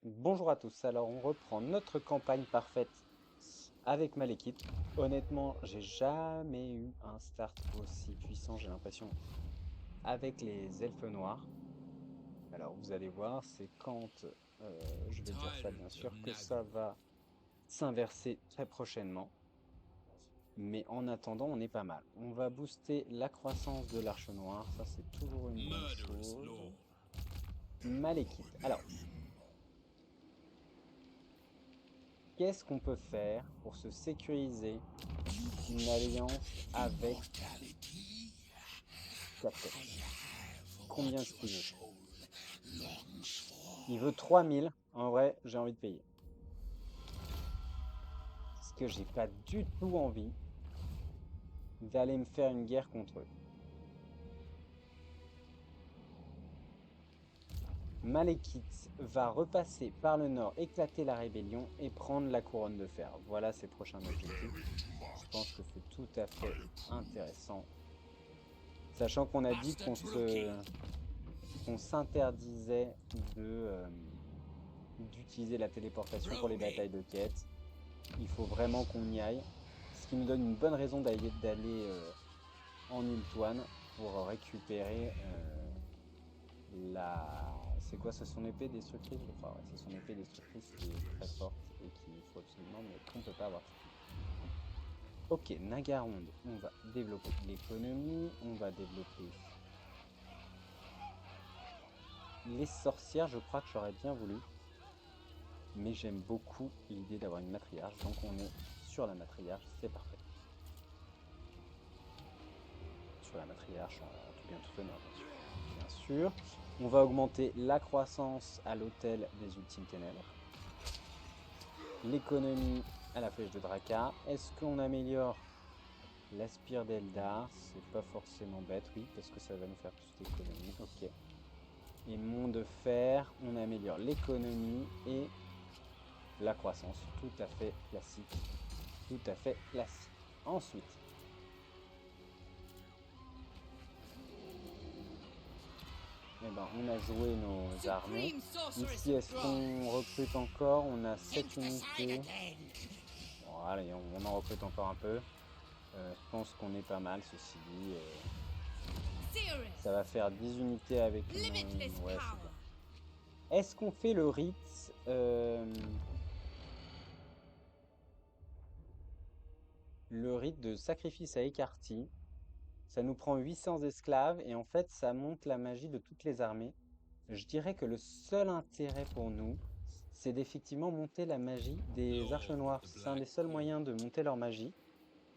Bonjour à tous, alors on reprend notre campagne parfaite avec Malekith. Honnêtement, j'ai jamais eu un start aussi puissant, j'ai l'impression, avec les elfes noirs. Alors vous allez voir, c'est quand je vais dire ça bien sûr que ça va s'inverser très prochainement. Mais en attendant, on est pas mal. On va booster la croissance de l'arche noire, ça c'est toujours une bonne chose. Malekith. Alors, qu'est-ce qu'on peut faire pour se sécuriser une alliance avec Capet? Combien est-ce qu'il veut? Il veut 3000. En vrai, j'ai envie de payer. Parce que j'ai pas du tout envie d'aller me faire une guerre contre eux. Malekith va repasser par le nord, éclater la rébellion et prendre la couronne de fer. Voilà ses prochains objectifs. Je pense que c'est tout à fait intéressant. Sachant qu'on a dit qu'on s'interdisait d'utiliser la téléportation pour les batailles de quête. Il faut vraiment qu'on y aille. Ce qui nous donne une bonne raison d'aller en Ultuan pour récupérer la... C'est quoi, c'est son épée destructrice, je crois. Ouais, c'est son épée destructrice qui est très forte et qu'il faut absolument, mais qu'on ne peut pas avoir tout de suite. Ok, Nagaronde, on va développer l'économie, on va développer les sorcières, je crois que j'aurais bien voulu, mais j'aime beaucoup l'idée d'avoir une matriarche, donc on est sur la matriarche, c'est parfait. Sur la matriarche en tout bien tout honneur, bien sûr. Bien sûr. On va augmenter la croissance à l'hôtel des Ultimes Ténèbres. L'économie à la flèche de Draka. Est-ce qu'on améliore la spire d'Eldar? C'est pas forcément bête, oui, parce que ça va nous faire plus d'économie. Ok. Et Mont de Fer, on améliore l'économie et la croissance. Tout à fait classique. Tout à fait classique. Ensuite, eh ben, on a joué nos armées. Ici, est-ce qu'on recrute encore? On a 7 unités. Bon, allez, on en recrute encore un peu. Je pense qu'on est pas mal, ceci dit. Ça va faire 10 unités avec une... Ouais, c'est bien. Est-ce qu'on fait le rite de sacrifice à Ekarty? Ça nous prend 800 esclaves et en fait, ça monte la magie de toutes les armées. Je dirais que le seul intérêt pour nous, c'est d'effectivement monter la magie des arches noires. C'est un des seuls moyens de monter leur magie,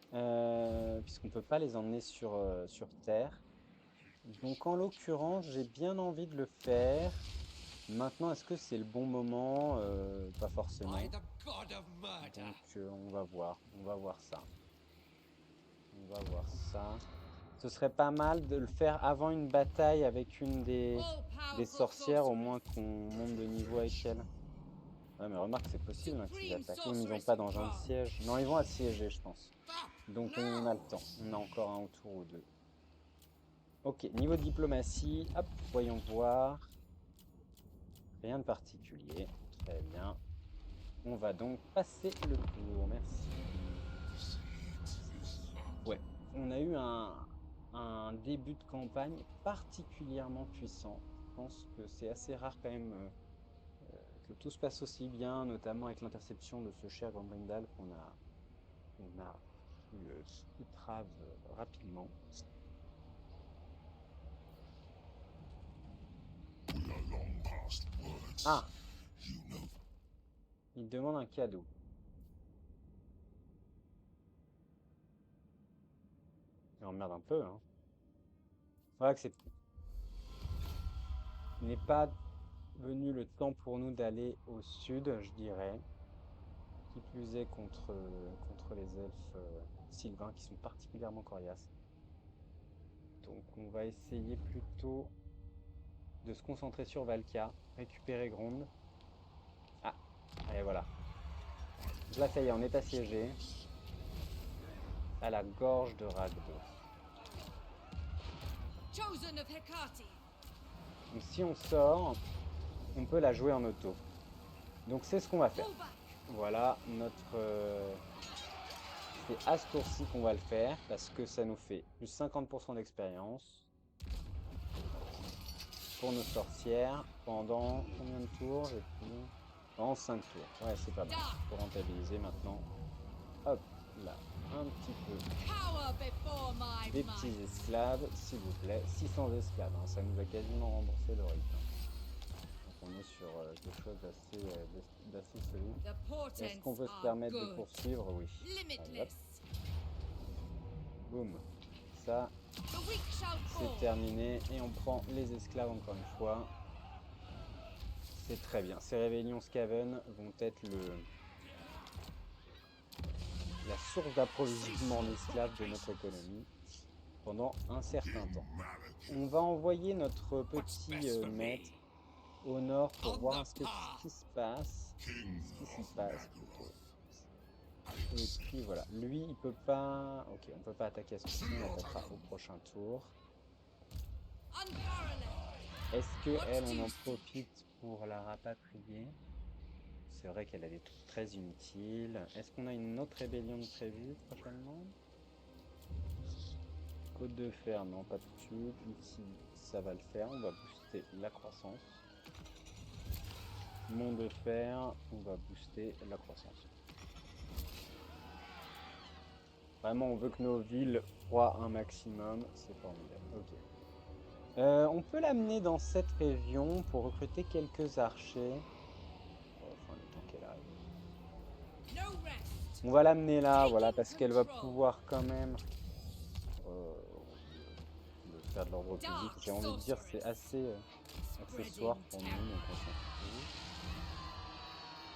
puisqu'on ne peut pas les emmener sur Terre. Donc en l'occurrence, j'ai bien envie de le faire. Maintenant, est-ce que c'est le bon moment? Pas forcément. Donc on va voir ça. On va voir ça. Ce serait pas mal de le faire avant une bataille avec une des sorcières, au moins qu'on monte de niveau avec elle. Ouais, mais remarque, c'est possible hein, qu'ils attaquent. Oui, mais ils n'ont pas d'engin de siège. Non, ils vont assiéger, je pense. Donc on a le temps. On a encore un tour ou deux. Ok, niveau diplomatie, hop, voyons voir. Rien de particulier. Très bien. On va donc passer le tour. Merci. Ouais, on a eu un début de campagne particulièrement puissant. Je pense que c'est assez rare quand même que tout se passe aussi bien, notamment avec l'interception de ce cher Grandrindal qu'on a pu trave rapidement. Ah, il demande un cadeau. Il emmerde un peu, hein. Voilà que il n'est pas venu le temps pour nous d'aller au sud, je dirais. Qui plus est contre les elfes sylvains qui sont particulièrement coriaces. Donc on va essayer plutôt de se concentrer sur Valkia, récupérer Gronde. Ah, allez voilà. Donc là ça y est, on est assiégé à la gorge de Ragdo. Donc si on sort, on peut la jouer en auto. Donc c'est ce qu'on va faire. Voilà, notre... c'est à ce tour-ci qu'on va le faire, parce que ça nous fait plus 50% d'expérience pour nos sorcières pendant combien de tours? J'ai plus... Pendant 5 tours. Ouais, c'est pas mal. Pour rentabiliser maintenant. Hop, là, un petit peu. Des petits esclaves, s'il vous plaît. 600 esclaves, hein, ça nous a quasiment remboursé le rythme. Donc on est sur quelque chose d'assez solide. Est-ce qu'on peut se permettre de poursuivre? Oui. Allez, hop. Boum. Ça, c'est terminé. Et on prend les esclaves encore une fois. C'est très bien. Ces rébellions Skaven vont être la source d'approvisionnement en esclaves de notre économie pendant un certain temps. On va envoyer notre petit maître au nord pour voir ce qui se passe. Ce qui s'y passe plutôt. Et puis voilà. Lui, il peut pas... Ok, on peut pas attaquer à ce tour-ci, on attaquera au prochain tour. Est-ce que elle, on en profite pour la rapatrier? C'est vrai qu'elle a des trucs très inutiles. Est-ce qu'on a une autre rébellion de prévue prochainement? Côte de fer, non, pas tout de suite. Ici, ça va le faire. On va booster la croissance. Mont de fer, on va booster la croissance. Vraiment, on veut que nos villes croient un maximum. C'est formidable. Ok. On peut l'amener dans cette région pour recruter quelques archers. Enfin, le temps qu'elle arrive. On va l'amener là, voilà, parce qu'elle va pouvoir quand même euh, faire de l'ordre public. J'ai envie de dire c'est assez accessoire pour nous, donc on s'en fout.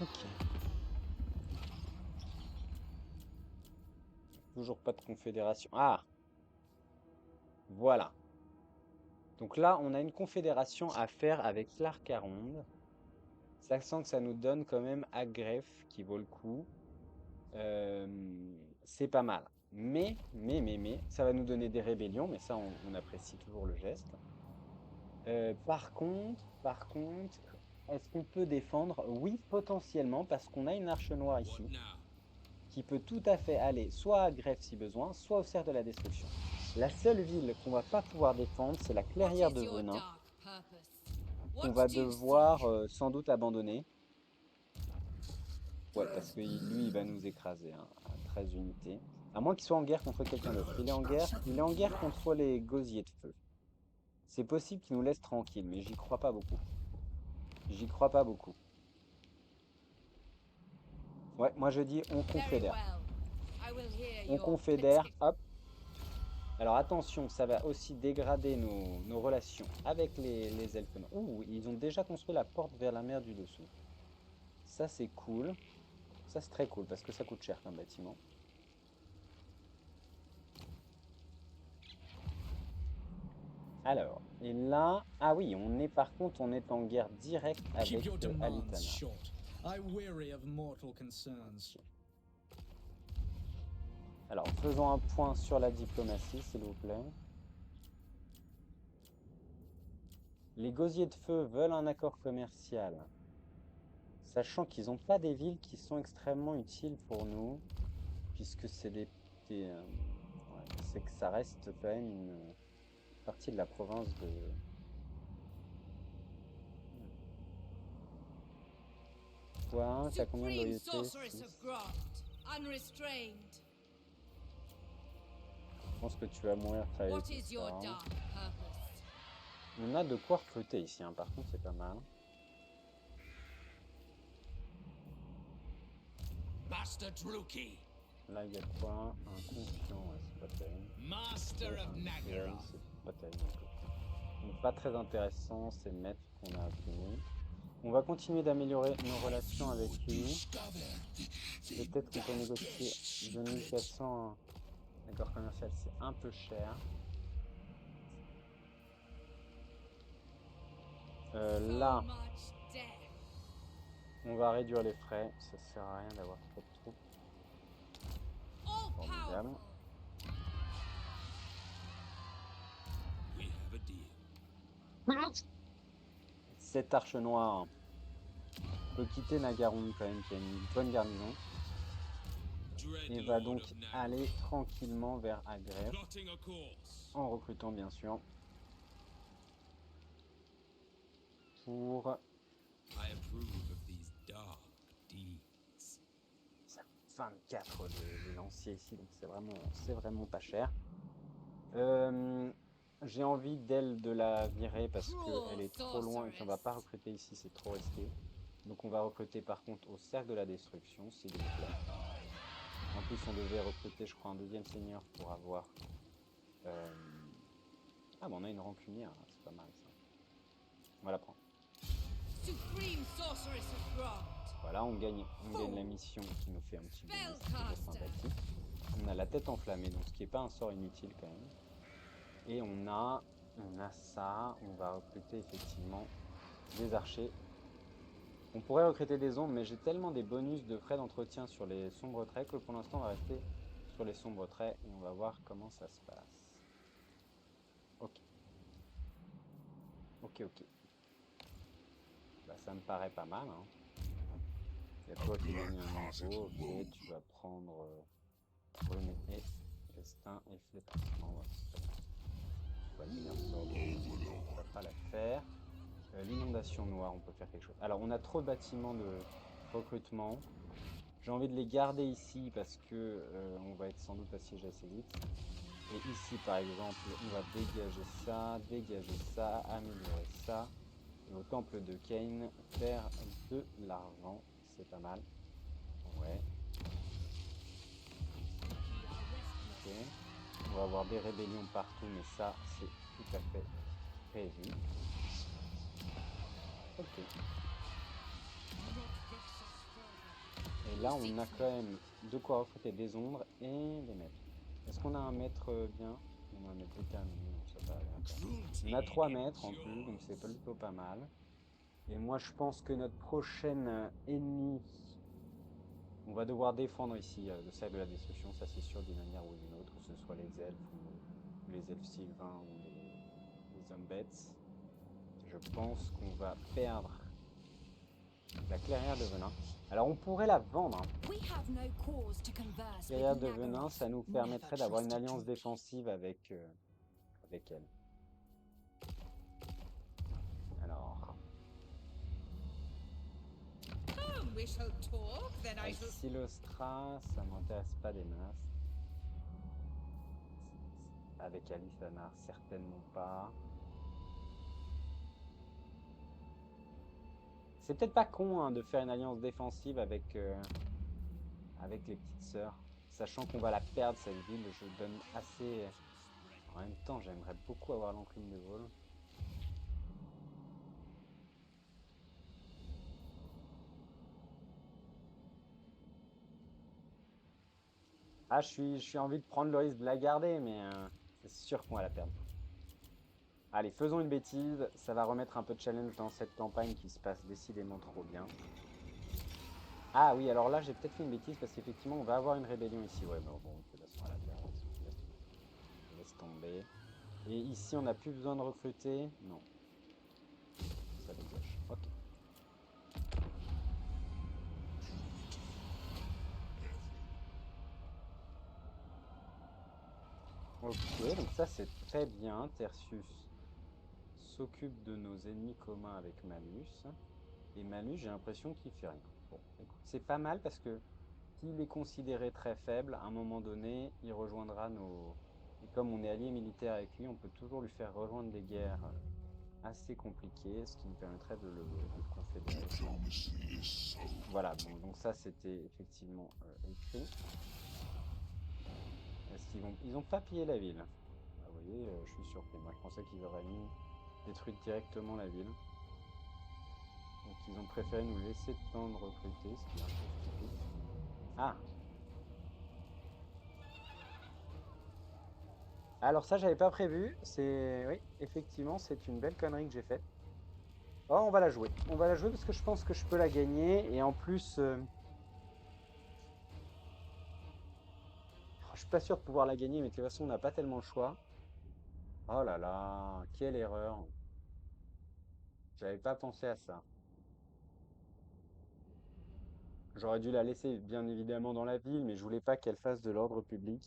Ok. Toujours pas de confédération. Ah, voilà. Donc là, on a une confédération à faire avec l'Arcaronde. Sachant que ça nous donne quand même Agref qui vaut le coup. C'est pas mal. Mais, ça va nous donner des rébellions, mais ça, on apprécie toujours le geste. Par contre, est-ce qu'on peut défendre? Oui, potentiellement, parce qu'on a une arche noire ici, qui peut tout à fait aller soit à Greffe si besoin, soit au cerf de la destruction. La seule ville qu'on va pas pouvoir défendre, c'est la clairière de Venin, qu'on va devoir sans doute abandonner. Ouais, parce que lui, il va nous écraser hein, à 13 unités. À moins qu'il soit en guerre contre quelqu'un d'autre. Il est en guerre contre les gosiers de feu. C'est possible qu'il nous laisse tranquille, mais j'y crois pas beaucoup. J'y crois pas beaucoup. Ouais, moi je dis on confédère. On confédère, hop. Alors attention, ça va aussi dégrader nos relations avec les elfes noirs. Ouh, ils ont déjà construit la porte vers la mer du dessous. Ça c'est cool. Ça c'est très cool parce que ça coûte cher comme bâtiment. Alors, et là, ah oui, par contre, on est en guerre directe avec Alitana. Ok. Alors, faisons un point sur la diplomatie, s'il vous plaît. Les gosiers de feu veulent un accord commercial, sachant qu'ils n'ont pas des villes qui sont extrêmement utiles pour nous, puisque ouais, c'est que ça reste quand même une partie de la province de... Toi, t'as combien de loyauté? 6. Je pense que tu vas mourir très vite, ça. On a de quoi recruter ici, hein. Par contre, c'est pas mal. Là, il y a quoi? Un confiant, ouais, c'est pas terrible. Et un duel, c'est pas terrible non plus. Donc, pas très intéressant, ces maîtres qu'on a obtenus. On va continuer d'améliorer nos relations avec lui. Peut-être qu'on peut négocier 2400 accord commercial, c'est un peu cher. Là, on va réduire les frais. Ça sert à rien d'avoir trop de troupes. Formidable. Cette arche noire peut quitter Nagaron quand même, qui a une bonne garnison, et va Dreadlord donc of Nag, aller tranquillement vers Agreste, plotting a course. en recrutant bien sûr, pour I approve of these dark deeds. ça coûte 24 les lanciers ici, donc c'est vraiment pas cher. Euh, j'ai envie d'elle de la virer parce qu'elle Cruel est trop loin et puis on va pas sorceress. recruter ici, c'est trop risqué. Donc on va recruter par contre au cercle de la destruction, s'il vous plaît. En plus on devait recruter je crois un deuxième seigneur pour avoir... euh, Ah bon on a une rancunière, hein, c'est pas mal ça. On va la prendre. Supreme sorceress of Grant. Voilà, on gagne la mission qui nous fait un petit bonus, c'est toujours Spellcaster. sympathique. On a la tête enflammée, donc ce qui n'est pas un sort inutile quand même. Et on a ça, on va recruter effectivement des archers. On pourrait recruter des ombres, mais j'ai tellement des bonus de frais d'entretien sur les sombres traits que pour l'instant on va rester sur les sombres traits et on va voir comment ça se passe. Ok, ok. Bah ça me paraît pas mal, hein. Il y a toi qui gagne un niveau, ok, tu vas prendre brume et festin et flétrissement, ouais, c'est très bien. Pas le meilleur sort du monde, mais ça fera l'affaire. L'inondation noire, on peut faire quelque chose. Alors, on a trop de bâtiments de recrutement. J'ai envie de les garder ici parce que on va être sans doute assiégé assez vite. Et ici, par exemple, on va dégager ça, améliorer ça. Et au temple de Kane, faire de l'argent. C'est pas mal. Ouais, ok. On va avoir des rébellions partout, mais ça, c'est tout à fait prévu. Ok. Et là, on a quand même de quoi recruter des ombres et des maîtres. Est-ce qu'on a un maître bien? On a un maître déterminé, donc ça va aller encore. On a 3 Cruelty maîtres en plus, donc c'est endures. plutôt pas mal. Et moi, je pense que notre prochaine ennemi, on va devoir défendre ici le cercle de la destruction, ça c'est sûr d'une manière ou d'une autre, que ce soit les elfes ou les elfes sylvains ou les hommes bêtes. Je pense qu'on va perdre la clairière de venin. Alors on pourrait la vendre, hein. We have no cause to converse with Clairière de venin, ça Nagaroth. nous Never permettrait d'avoir une trust a alliance Georgie. défensive avec elle. Alors, Come, we shall talk, then I shall. Silostra, ça m'intéresse pas des masses. Avec Alice certainement pas. C'est peut-être pas con hein, de faire une alliance défensive avec les petites sœurs. Sachant qu'on va la perdre cette ville, je donne assez. En même temps, j'aimerais beaucoup avoir l'enclume de vol. Ah, je suis envie de prendre le risque de la garder, mais c'est sûr qu'on va la perdre. Allez, faisons une bêtise. Ça va remettre un peu de challenge dans cette campagne qui se passe décidément trop bien. Ah oui, alors là, j'ai peut-être fait une bêtise parce qu'effectivement, on va avoir une rébellion ici. Ouais, mais bon, de toute façon, à la perdre. Laisse tomber. Et ici, on n'a plus besoin de recruter. Non, ça dégage. Ok. Ok, donc ça, c'est très bien. Tertius s'occupe de nos ennemis communs avec Manus. Et Manus, j'ai l'impression qu'il fait rien. Bon, écoute, c'est pas mal parce que s'il est considéré très faible, à un moment donné, il rejoindra nos... Et comme on est allié militaire avec lui, on peut toujours lui faire rejoindre des guerres assez compliquées, ce qui nous permettrait de le confédérer. Voilà, bon, donc ça, c'était effectivement écrit. Est-ce qu'ils vont... Ils ont pas pillé la ville. Bah, vous voyez, je suis surpris. Moi, je pensais qu'ils auraient mis détruit directement la ville. Donc, ils ont préféré nous laisser le temps de recruter, ce qui est un peu stupide. Ah, alors ça, j'avais pas prévu. Oui, effectivement, c'est une belle connerie que j'ai faite. Oh, on va la jouer. On va la jouer parce que je pense que je peux la gagner. Et en plus, je suis pas sûr de pouvoir la gagner, mais de toute façon, on n'a pas tellement le choix. Oh là là, quelle erreur. J'avais pas pensé à ça. J'aurais dû la laisser bien évidemment dans la ville, mais je voulais pas qu'elle fasse de l'ordre public.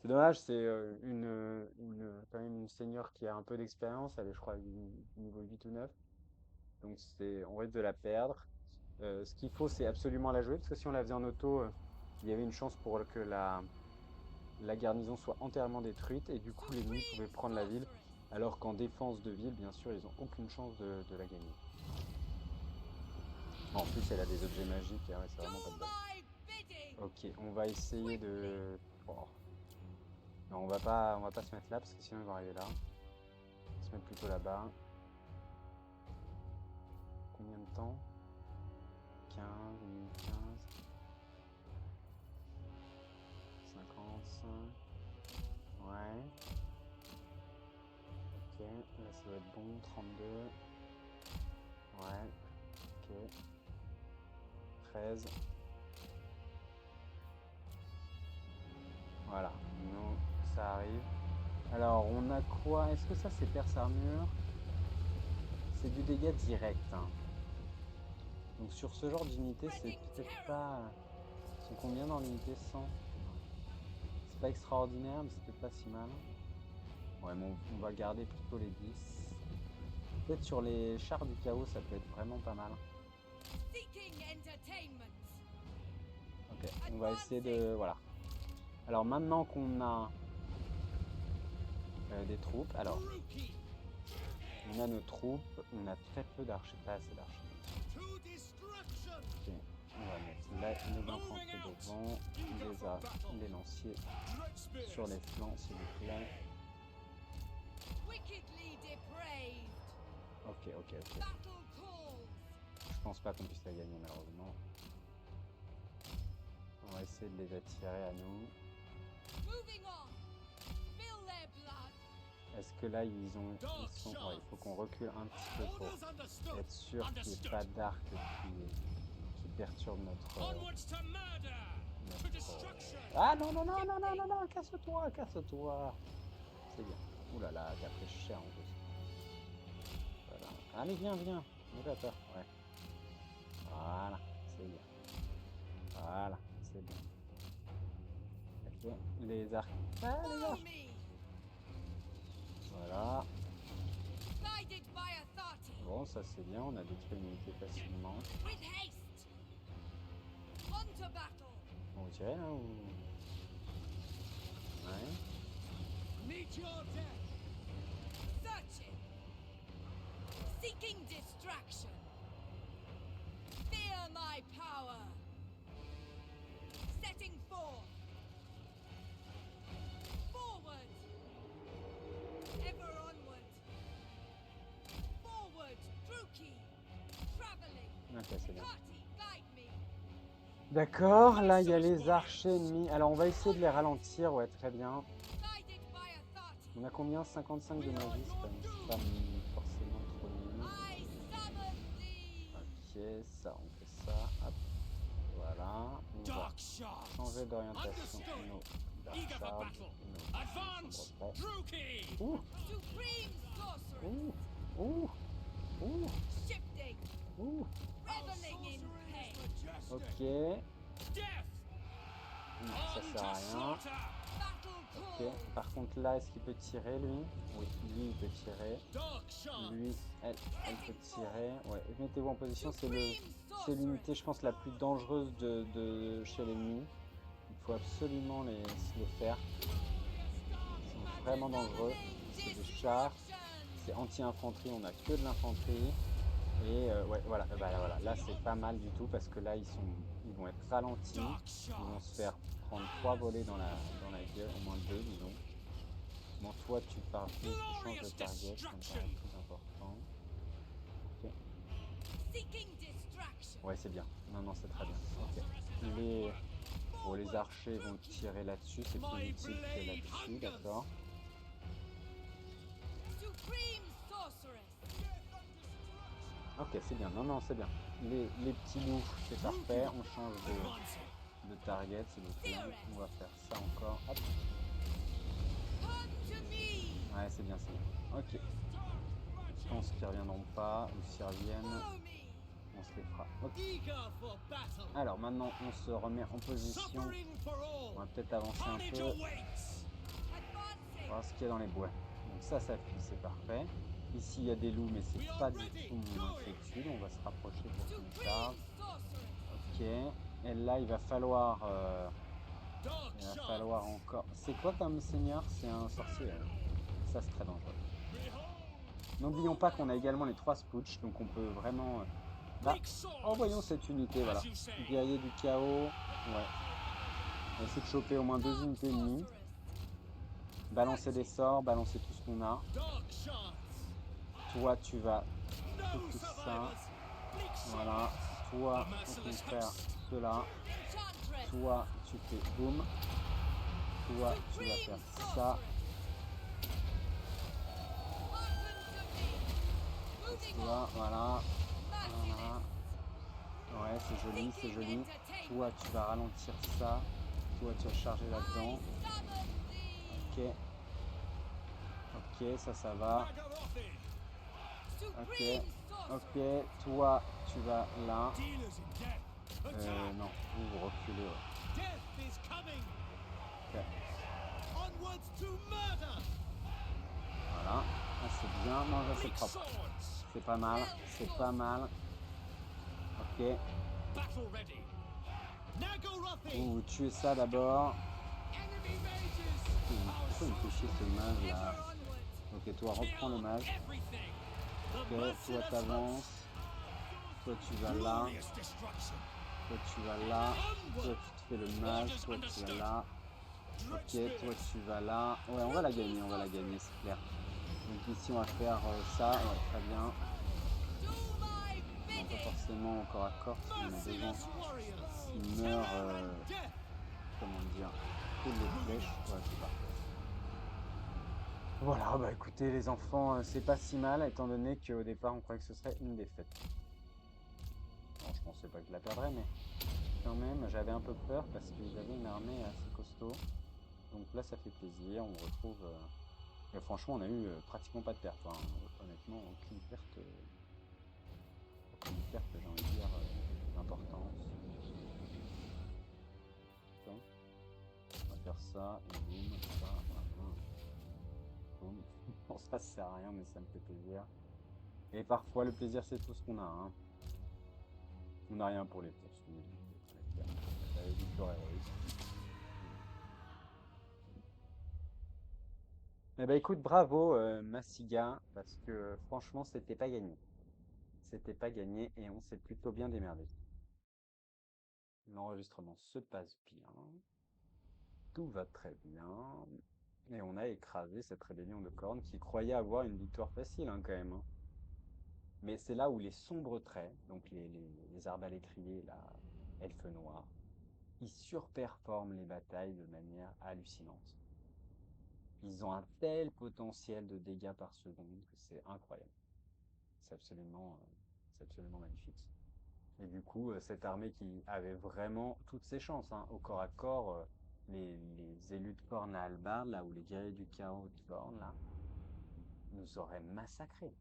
C'est dommage, c'est quand même une senior qui a un peu d'expérience, elle est je crois du niveau 8 ou 9, donc on risque de la perdre. Ce qu'il faut, c'est absolument la jouer, parce que si on la faisait en auto, il y avait une chance pour que la garnison soit entièrement détruite, et du coup l'ennemi pouvait prendre la ville, alors qu'en défense de ville, bien sûr, ils ont aucune chance de la gagner. En plus, elle a des objets magiques, ah ouais, c'est vraiment pas de bol. My bidding. Ok, on va essayer de... Oh. Non, on va pas se mettre là, parce que sinon ils vont arriver là. On va se mettre plutôt là-bas. Combien de temps? 15, 15, 55. Ouais. Ok, là ça doit être bon, 32. Ouais. Ok. 13. Voilà, nous, ça arrive. Alors, on a quoi? Est-ce que ça c'est perce armure? C'est du dégât direct, hein. Donc sur ce genre d'unité, c'est peut-être pas... Ils sont combien dans l'unité? 100? C'est pas extraordinaire, mais c'est peut-être pas si mal. Ouais, mais on va garder plutôt les 10. Peut-être sur les chars du chaos, ça peut être vraiment pas mal. Seeking entertainment. Ok, on va essayer de... Voilà. Alors maintenant qu'on a des troupes, alors Rookie on a nos troupes, on a très peu d'archers, pas assez d'archers. to destruction. Ok, on va mettre là les infanteries devant, les lanciers Dread spears. sur les flancs s'il vous plaît. Wickedly depraved. Ok, ok, ok. Battle calls. Je pense pas qu'on puisse la gagner malheureusement. On va essayer de les attirer à nous. Moving on. Spill their blood. Est-ce que là ils sont... Ouais, il faut qu'on recule un petit peu pour Orders understood. être sûr qu'il n'y ait pas d'arc qui perturbe notre... Onwards to murder. To notre destruction. Ah non, non, non, non, non, non, non, casse-toi, casse-toi. C'est bien. Ouh là là, t'as pris cher en plus. Voilà. Allez, viens, viens. N'aie pas peur, ouais. Voilà, c'est bien. Voilà, c'est bien. Ok, les arcs. Ah, les Follow arcs. me. Voilà. Guided by authority. Bon, ça c'est bien, on a détruit une unité facilement. With haste. On to battle. On vous tirait là ou... Ouais. Meet your death. Searching. Seeking distraction. Fear my power. Setting forth. Forward. Ever onward. Forward, Druki. Traveling. Ok, c'est bien. Party, guide me. D'accord, là il y a les archers ennemis. Alors on va essayer de les ralentir, ouais, très bien. Guided by authority. On a combien? 55 de magie, c'est pas forcément trop nul. I summon thee. Ok, ça, on fait ça. Hop. Voilà. On va Dark shards. changer d'orientation. Understood. Nos Eager for dark battle. shards, Advance. nos retraits. Druki. Ouh, Supreme sorcerer. ouh, ouh, ouh, Shifting. ouh. Reveling in pain. Ok. Death. Ça sert à rien. Battle Ok. call. Par contre là, est-ce qu'il peut tirer lui? Oui, lui il peut tirer. Dark shards. Lui, elle peut tirer. Ouais, mettez-vous en position, c'est Supreme l'unité, sorcerer. je pense, la plus dangereuse de chez l'ennemi. Il faut absolument les faire. Ils sont vraiment dangereux. C'est des chars, c'est anti-infanterie, on a que de l'infanterie. Et ouais, voilà, bah, voilà, là c'est pas mal du tout parce que là ils vont être ralentis. Dark Ils vont se shards. faire prendre 3 volets dans la gueule, au moins 2 disons. Bon, toi tu pars, tu changes de target, ça me paraît plus important. Ok. Seeking distraction. Ouais, c'est bien. Non, non, c'est très bien. Ok. Les archers vont tirer là-dessus, c'est plus utile que là-dessus, d'accord. Supreme sorceress. Ok, c'est bien. Non, non, c'est bien. Les petits loups, c'est parfait. On change de target, s'il vous plaît. On va faire ça encore. Hop. Come to me. Ouais, c'est bien, c'est bien. Ok. Je pense qu'ils reviendront pas, ou s'ils reviennent. Follow me. on se les fera. Hop. Eager for battle. Alors maintenant, on se remet en position. Suffering for On va all. peut-être avancer un Carnage peu, awaits. voir ce qu'il y a dans les bois. Donc ça fuit, c'est parfait. Ici, il y a des loups, mais c'est We are pas du ready. tout mon Going. inquiétude. On va se rapprocher pour qu'il Supreme tarde. sorcery. Ok. Et là, il va falloir... Dark il va shards. falloir encore... C'est quoi comme seigneur? C'est un sorcier. Ça, c'est très dangereux. Behold. N'oublions pas qu'on a également les 3 spooch, donc on peut vraiment... Bah, Big swords. envoyons cette unité, voilà. As you say. Guerrier du chaos. Ouais. On va essayer de choper au moins 2 unités ennemies. Balancer des sorts, balancer tout ce qu'on a. Dark shards. Toi, tu vas No tout ça. survivors. Bleak swords. Voilà. Toi, A au merciless contraire, host. cela. Enchantress. Toi, tu fais boum. Toi, tu vas faire ça. Toi, voilà. Voilà. Ouais, c'est joli, c'est joli. Toi, tu vas ralentir ça. Toi, tu vas charger là-dedans. Ok. Ok, ça va. Ok. Ok, toi, tu vas là. Dealers in death. Attack. Non, vous reculez. Ouais. Death is coming. Ok. Onwards to murder. Voilà. Ah, c'est bien. Non, là, c'est Bleak propre. swords. C'est pas mal. C'est pas mal. Ok. Battle ready. Nagorothy. Vous tuez ça d'abord. Enemy mages. Pourquoi il me fait chier ce mage là? Ever onwards. Ok, toi, reprends le mage. Everything. The Ok, toi, merciless t'avances. host. Toi, tu vas là. Glorious destruction. Toi, tu vas là. Toi, tu te fais le mage. Toi, tu vas là. Ok, toi, tu vas là. Ouais, on va la gagner, c'est clair. Donc ici, on va faire ça. Ouais, très bien. Do my Non, pas bidding. forcément au corps à corps, parce qu'on a besoin Merciless warriors. qu'il meure, Terror and death. comment dire, que les flèches. Ouais, c'est parfait. Voilà, bah écoutez les enfants, c'est pas si mal, étant donné qu'au départ, on croyait que ce serait une défaite. Bon, je pensais pas que je la perdrais, mais quand même, j'avais un peu peur parce qu'ils avaient une armée assez costaud. Donc là, ça fait plaisir, on retrouve... et franchement, on a eu pratiquement pas de perte, hein. Honnêtement, aucune perte, j'ai envie de dire, d'importance. Donc, on va faire ça, et boum, ça, voilà. Boum. Bon, ça sert à rien, mais ça me fait plaisir. Et parfois, le plaisir, c'est tout ce qu'on a, hein. On n'a rien pour les poursuites. La victoire héroïque. Eh ben écoute, bravo Massiga, parce que franchement, c'était pas gagné. C'était pas gagné et on s'est plutôt bien démerdé. L'enregistrement se passe bien. Tout va très bien. Et on a écrasé cette rébellion de cornes qui croyait avoir une victoire facile, hein, quand même, hein. Mais c'est là où les sombres traits, donc les arbalétriers, la elfe noire, ils surperforment les batailles de manière hallucinante. Ils ont un tel potentiel de dégâts par seconde que c'est incroyable. C'est absolument magnifique. Et du coup, cette armée qui avait vraiment toutes ses chances, hein, au corps à corps, les élus de Khorne à Albarn, là, ou les guerriers du chaos de Khorne, là, nous auraient massacrés.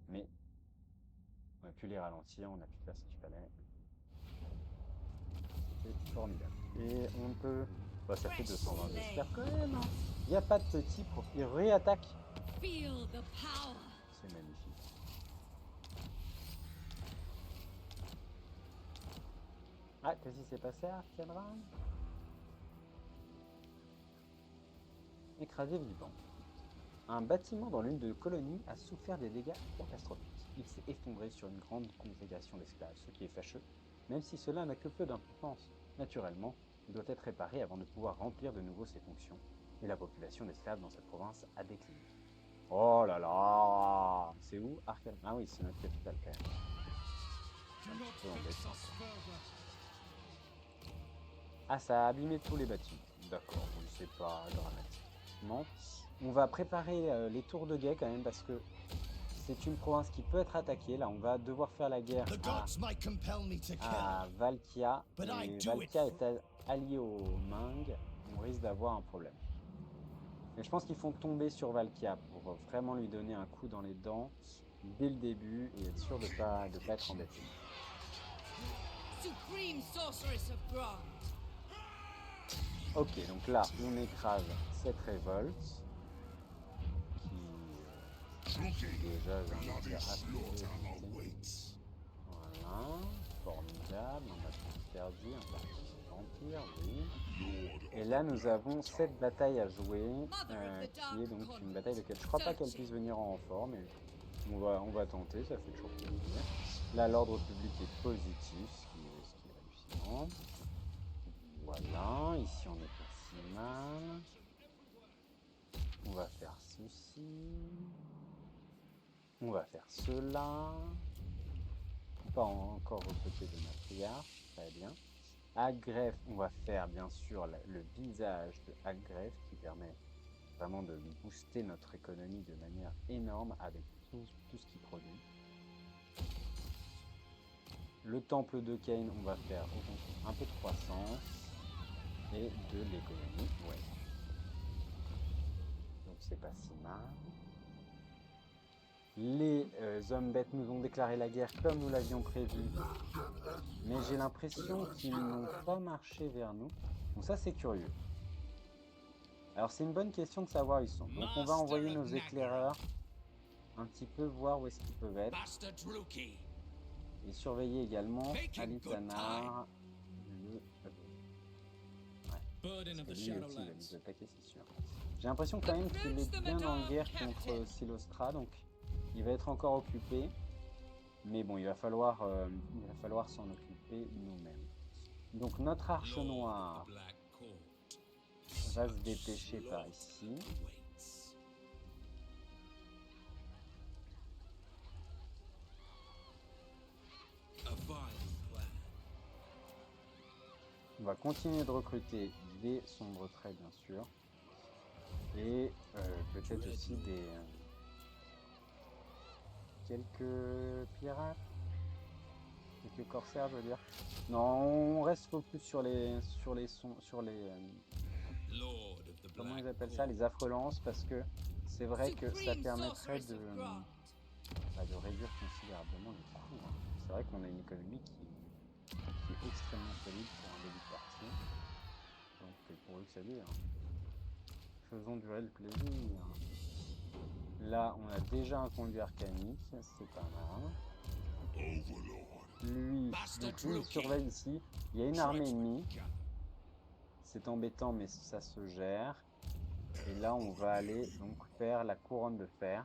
Mais on a pu les ralentir, on a pu faire ce qu'il fallait. C'était formidable. Et on peut... Bah, ça fait 220 j'espère quand même, hein. Il n'y a pas de petit pour... Il réattaque. Feel the power. C'est magnifique. Ah, qu'est-ce qui s'est passé, Arcadra? Écrasé vivant. Un bâtiment dans l'une de colonies a souffert des dégâts catastrophiques. Il s'est effondré sur une grande congrégation d'esclaves, ce qui est fâcheux, même si cela n'a que peu d'importance. Naturellement, il doit être réparé avant de pouvoir remplir de nouveau ses fonctions, et la population d'esclaves dans cette province a décliné. Oh là là! C'est où, Arkham? Ah oui, c'est notre capitale quand même. Do not peu embêtant, vex us quoi. further. Ah, ça a abîmé tous les bâtiments. D'accord, oui, c'est pas dramatique. Non. On va préparer les tours de guet quand même parce que c'est une province qui peut être attaquée. Là, on va devoir faire la guerre The gods might compel me to kill. à Valkia. But I Et do it Valkia est alliée aux Ming. On risque d'avoir un problème. Mais je pense qu'ils font tomber sur Valkia pour vraiment lui donner un coup dans les dents. dès le début et être sûr de pas être embêté. Supreme sorceress of Grant. Ok, donc là, on écrase cette révolte qui déjà, j'ai envie de dire, assez peu hésité. Voilà, formidable, on a tout perdu, un parti vampire, oui. Et là, nous avons cette bataille à jouer, qui est donc une bataille de quête. Je crois pas qu'elle puisse venir en renfort, mais on va tenter, ça fait toujours plaisir. Là, l'ordre public est positif, ce qui est hallucinant. Voilà, ici on est pas si mal. On va faire ceci. On va faire cela. Pas encore recruter de matriarche, très bien. Agref, on va faire bien sûr le visage de Agref qui permet vraiment de booster notre économie de manière énorme avec tout ce qu'il produit. Le temple de Cain, on va faire au contraire un peu de croissance et de l'économie, ouais. Donc c'est pas si mal. Les hommes bêtes nous ont déclaré la guerre comme nous l'avions prévu, mais j'ai l'impression qu'ils n'ont pas marché vers nous. Donc ça c'est curieux. Alors c'est une bonne question de savoir où ils sont. Donc on va envoyer nos éclaireurs un petit peu voir où est-ce qu'ils peuvent être. Et surveiller également Alitanar. Parce que lui aussi il va nous attaquer, c'est sûr. J'ai l'impression quand même qu'il est bien en guerre contre Silostra, donc il va être encore occupé. Mais bon, il va falloir s'en occuper nous-mêmes. Donc notre arche noire va se dépêcher par ici. On va continuer de recruter des sombres traits, bien sûr. Et peut-être aussi quelques pirates. Quelques corsaires, je veux dire. Non, on reste focus sur les comment ils appellent ça, les affrelances, parce que c'est vrai que ça permettrait de réduire considérablement les coûts. Hein. C'est vrai qu'on a une économie qui est extrêmement solide pour un début de partie. Donc pourvu que ça dure. Faisons durer le plaisir. Là, on a déjà un conduit arcanique, c'est pas mal. Lui, donc lui, il surveille ici. Il y a une armée ennemie. C'est embêtant, mais ça se gère. Et là, on va aller donc faire la couronne de fer.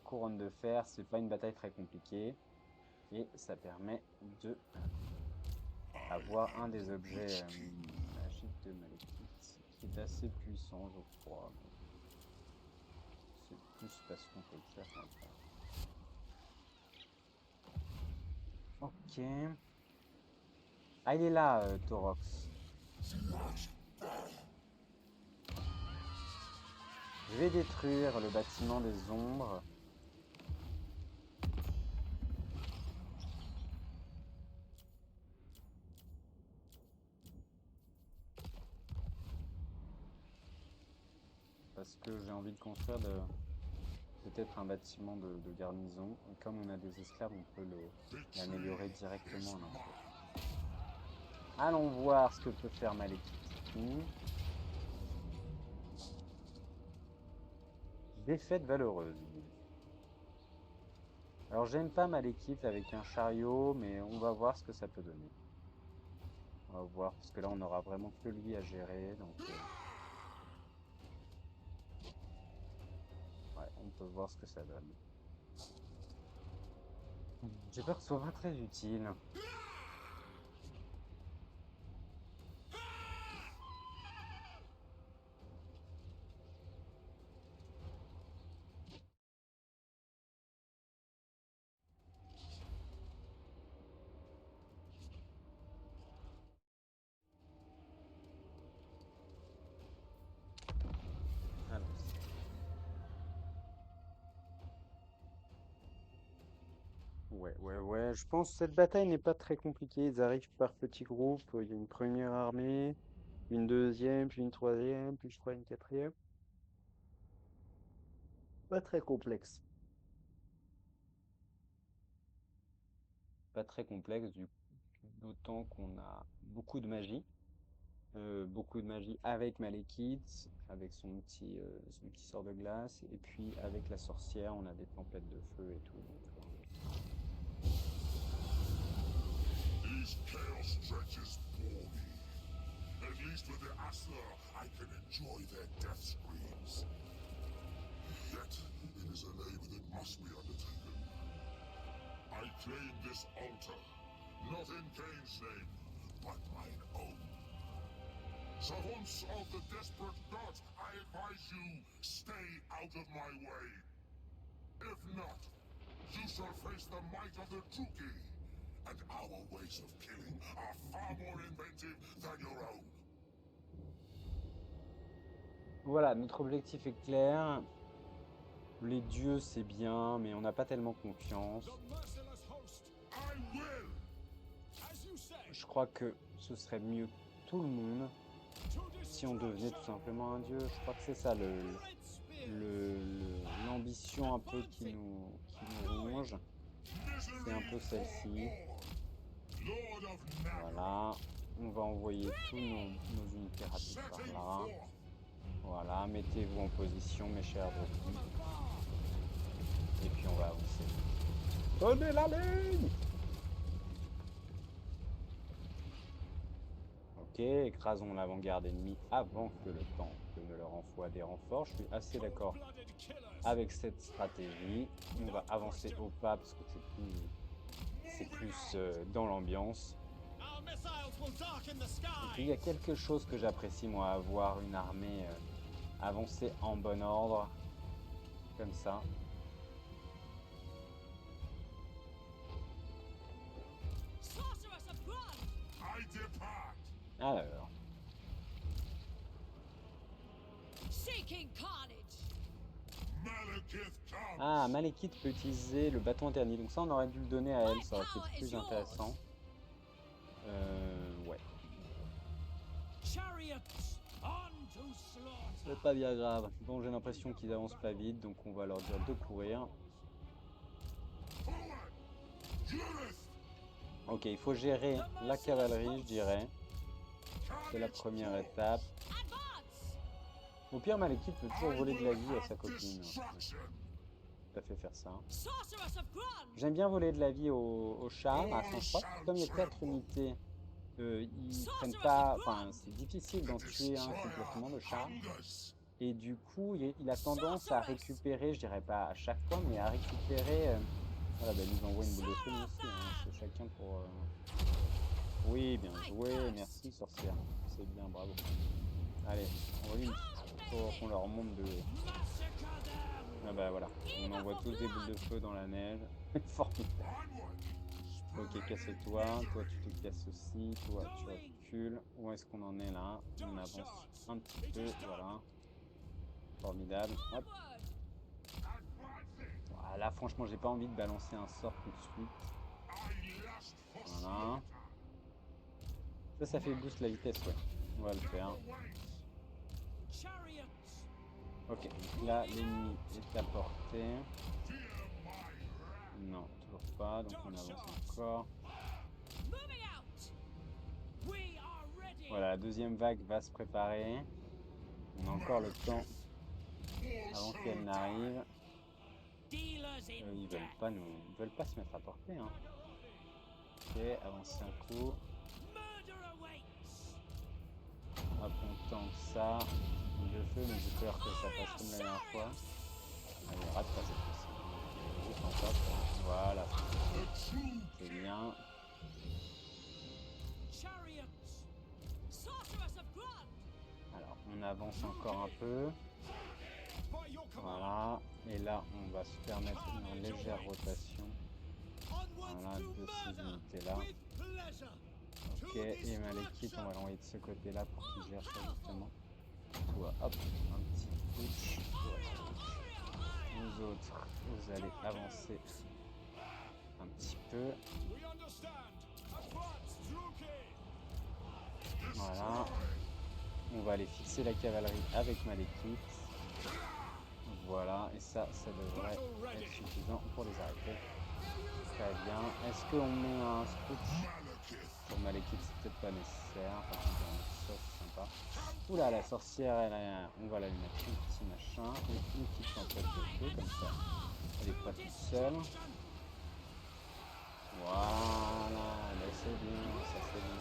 Couronne de fer, c'est pas une bataille très compliquée. Et ça permet de avoir un des objets magiques de Malekith, qui est assez puissant, je crois. C'est plus parce qu'on peut le faire comme ça. Ok. Ah, il est là, Taurox. Je vais détruire le bâtiment des ombres. Parce que j'ai envie de construire peut-être un bâtiment de garnison. Et comme on a des esclaves, on peut l'améliorer directement à l'intérieur. Allons voir ce que peut faire Malekith. Défaite valeureuse. Alors j'aime pas Malekith avec un chariot, mais on va voir ce que ça peut donner. On va voir, parce que là on aura vraiment que lui à gérer, donc ouais, on peut voir ce que ça donne. J'ai peur que ce soit pas très utile. Ouais. Je pense que cette bataille n'est pas très compliquée. Ils arrivent par petits groupes. Il y a une première armée, une deuxième, puis une troisième, puis je crois une quatrième. Pas très complexe. pas très complexe, d'autant qu'on a beaucoup de magie avec Malekith, avec son petit sort de glace, et puis avec la sorcière, on a des tempêtes de feu et tout. Donc, These chaos dredges bore me. At least with the Asler, I can enjoy their death screams. Yet, it is a labor that must be undertaken. I claim this altar, not in Cain's name, but mine own. Savants of the desperate gods, I advise you, stay out of my way. If not, you shall face the might of the Truki, and our ways of killing are far more inventive than your own. voilà, notre objectif est clair. Les dieux, c'est bien, mais on n'a pas tellement confiance. The merciless host. I will! As you say, Je crois que ce serait mieux tout le monde to si on devenait tout simplement un dieu. Je crois que c'est ça l'ambition un peu qui nous ronge. C'est un peu celle-ci. Lord of Nagel, Voilà. On va envoyer tous nos unités rapides par setting là. forth! Voilà, mettez-vous en position, mes chers Dropi. Et puis on va avancer. Tenez la ligne! Ok, écrasons l'avant-garde ennemie avant que le temps ne leur envoie des renforts. Je suis assez d'accord cold-blooded killers. avec cette stratégie. On va avancer au pas parce que c'est plus dans l'ambiance. Our missiles will darken the Et puis il sky. y a quelque chose que j'apprécie moi, avoir une armée avancée en bon ordre, comme ça. Sorceress of Grund! I depart! Alors, Seeking carnage! Malekith comes! ah, Malekith peut utiliser le bâton interdit, donc ça on aurait dû le donner à elle, ça aurait été plus intéressant. Ouais, Chariots on to slaughter. c'est pas bien grave. Bon, j'ai l'impression qu'ils avancent pas vite, donc on va leur dire de courir. Forward! Judith! Ok, il faut gérer la cavalerie, je dirais. C'est la première étape. Advance! Au pire, Malekith peut toujours I voler de la will vie à have sa copine. destruction. Tout à fait faire ça. Sorceress of Grund! J'aime bien voler de la vie au char, à son choix. Comme il y a 4 unités, ils prennent pas. Enfin, c'est difficile d'en tuer un complètement de char. Hungus. Et du coup, il a tendance à récupérer, je dirais pas à chaque fois, mais à récupérer. Voilà, bah, il nous envoie une boule de feu nous aussi. Hein, c'est chacun pour. Oui, bien joué, merci sorcière. C'est bien, bravo. Allez, envoie une pour qu'on leur monte de. Massacre them. Ah bah voilà, on envoie tous des boules de feu dans la neige. Formidable. Onward. Ok, casse-toi, toi tu te casses aussi, toi tu recules. Où est-ce qu'on en est là? On avance un petit peu, voilà. Formidable. Hop. Voilà, franchement, j'ai pas envie de balancer un sort tout de suite. Voilà. Ça fait boost la vitesse, ouais. On va le faire. Chariots. Ok, là l'ennemi est à portée. Non, toujours pas, donc on avance encore. Moving out! We are ready. Voilà, la deuxième vague va se préparer. On a encore le temps avant qu'elle n'arrive. Dealers in Ils death. veulent pas se mettre à portée, hein. Ok, avancer un coup. Murder awaits. Hop, on tente ça. Le feu, mais j'ai peur que ça passe comme la dernière fois. Allez, rate pas cette fois-ci. Juste en top. Voilà, c'est bien. Chariots. Sorceress of Grund! Alors, on avance encore un peu. By your command. Voilà. Et là, on va se permettre une légère rotation. Onwards Voilà, to de ces murder. unités-là. With pleasure. Ok, et Malekith, on va l'envoyer de ce côté-là pour qu'il gère ça justement. Toi, hop, un petit push. Vous autres, vous allez avancer un petit peu. We understand. Advance, Druki. Voilà. On va aller fixer la cavalerie avec Malekith. Voilà, et ça devrait être suffisant pour les arrêter. Très bien. Est-ce qu'on met un switch sur Malekith? C'est peut-être pas nécessaire. Par contre, ça c'est sympa. Oula, la sorcière, on va la lui mettre un petit machin. Et une petite tempête de feu, comme ça. Elle est pas toute seule. Voilà, bah c'est bien, ça c'est bien.